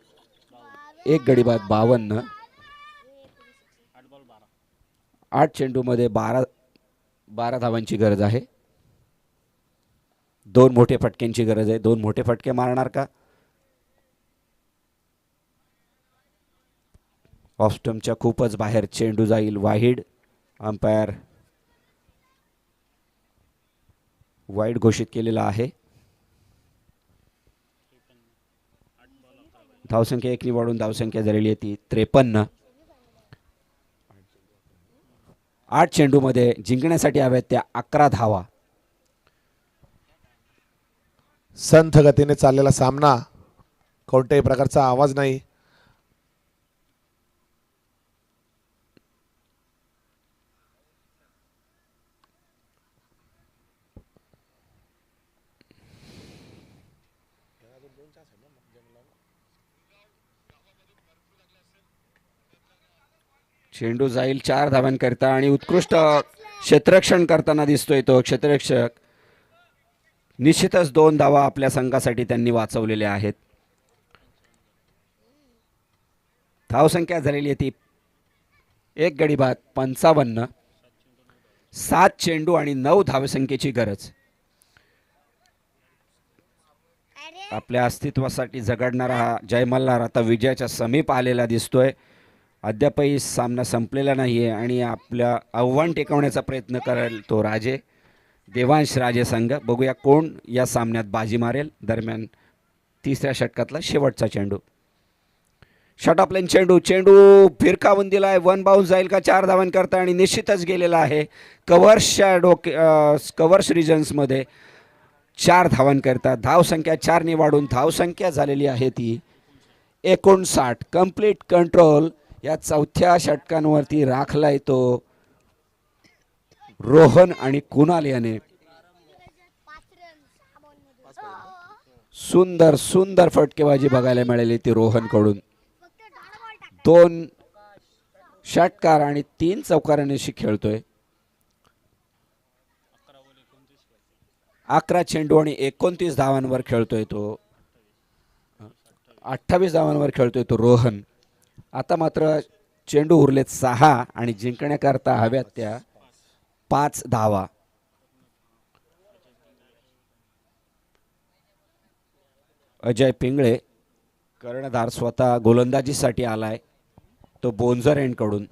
B: 1 गडी बाद 52. 8 चेंडूमध्ये 12 धावांची गरज आहे. 2 मोठे फटक्यांची गरज आहे. 2 मोठे फटके मारणार का? ऑफ स्टंपच्या खूपच बाहेर चेंडू जाईल वाईड. अंपायर वाईड घोषित केलेला आहे. धावसंख्या 1 वाढून धावसंख्या झालेली आहे ती 53. 8 चेंडूमध्ये जिंकण्यासाठी हव्यात त्या 11 धावा.
D: संथ गतीने चाललेला सामना, कोणत्याही प्रकारचा आवाज नाही.
B: चेंडू जाईल 4 धावांकरता आणि उत्कृष्ट क्षेत्ररक्षण करताना दिसतोय तो क्षेत्ररक्षक. निश्चितच 2 धावा आपल्या संघासाठी त्यांनी वाचवलेल्या आहेत. धावसंख्या झालेली आहे ती 1 गडी बाद 55. 7 चेंडू आणि 9 धावसंख्येची गरज. आपल्या अस्तित्वासाठी झगडणारा हा जय मल्हार आता विजयाच्या समीप आलेला दिसतोय. अद्यापही सामना संपलेला नाहीये आणि आपल्या आव्हान टेकवण्याचा प्रयत्न करेल तो राजे, देवांश राजे संघ. बघूया कोण या सामन्यात बाजी मारेल. दरम्यान 3ऱ्या षटकातला शेवटचा चेंडू. शॉट ऑफ लाईन चेंडू फिरकावून दिलाय. 1 बाउन्स जाईल का? 4 धावांकरता आणि निश्चितच गेलेला आहे. कव्हर्स रिजन्समध्ये 4 धावांकरता. धावसंख्या 4 वाढून धावसंख्या झालेली आहे ती 59. कंप्लीट कंट्रोल या 4थ्या षटकांवरती राखलाय तो रोहन आणि कुणाल याने. सुंदर फटकेबाजी बघायला मिळाली ती रोहन कडून. 2 षटकार आणि 3 चौकारांशी खेळतोय. 11 चेंडू आणि 29 धावांवर खेळतोय तो. 28 धावांवर खेळतोय तो रोहन. आता मात्र चेंडू उरलेत 6 आणि जिंकण्याकरता हव्यात त्या 5 धावा. अजय पिंगळे कर्णधार स्वतः गोलंदाजीसाठी आलाय तो बोन्झर एंड कडून.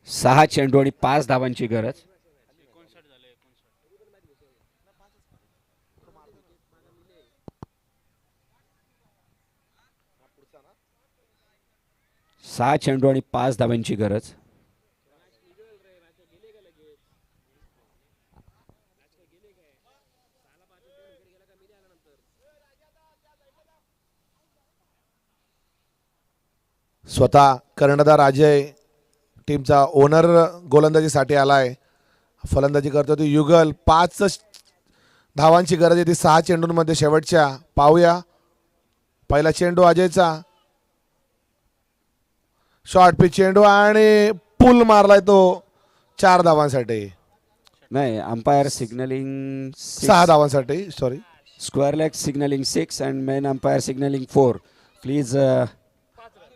B: सहा चेंडू आणि 5 धावांची गरज. सहा चेंडू आणि 5 धावांची गरज.
D: स्वतः कर्णधार अजय टीमचा ओनर गोलंदाजीसाठी आलाय. फलंदाजी करतो ती युगल. 5 धावांची गरज आहे ती 6 चेंडूंमध्ये शेवटच्या. पाहूया पहिला चेंडू अजयचा. शॉर्ट पिच चेंडू आणि पुल मारलाय तो 4 धावांसाठी.
B: नाही, अंपायर सिग्नलिंग
D: 6 धावांसाठी. Sorry,
B: square leg signalling 6 and main umpire signalling 4. Please.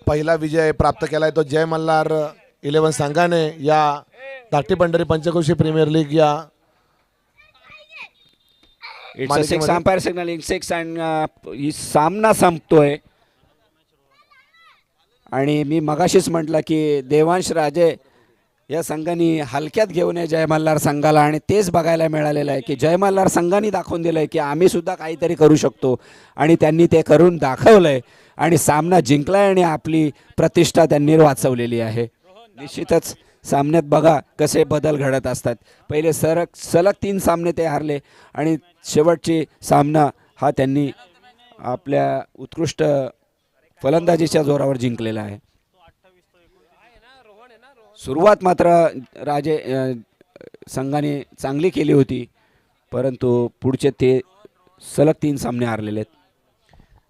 D: पहिला विजय प्राप्त केलाय तो जय मल्हार 11 संघाने या धाकटी पंढरी पंचक्रोशी प्रीमियर लीग या
B: it's a 6 umpire signalling 6 and he सामना संपतोय. आणि मी मगाशीच म्हटलं की देवांश राजे या संघाने हलक्यात घेऊ नये जय मल्हार संघाला, आणि तेच बघायला मिळालेलं आहे की जय मल्हार संघाने दाखवून दिलं आहे की आम्ही सुद्धा काहीतरी करू शकतो, आणि त्यांनी ते करून दाखवलं आहे आणि सामना जिंकला आहे आणि आपली प्रतिष्ठा त्यांनी वाचवलेली आहे. निश्चितच सामन्यात बघा कसे बदल घडत असतात. पहिले सलग 3 सामने ते हारले आणि शेवटचे सामना हा त्यांनी आपल्या उत्कृष्ट फलंदाजीच्या जोरावर जिंकलेला आहे. सुरुवात मात्र संघाने चांगली केली होती, परंतु पुढचे ते सलग 3 सामने हारलेले आहेत.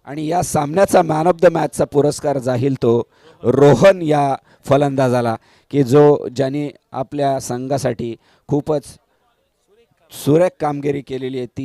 B: आणि या सामन्याचा मॅन ऑफ द मॅचचा पुरस्कार जाहीर तो रोहन या फलंदाजाला, की ज्याने आपल्या संघासाठी खूपच सुरेख कामगिरी केलेली आहे. ती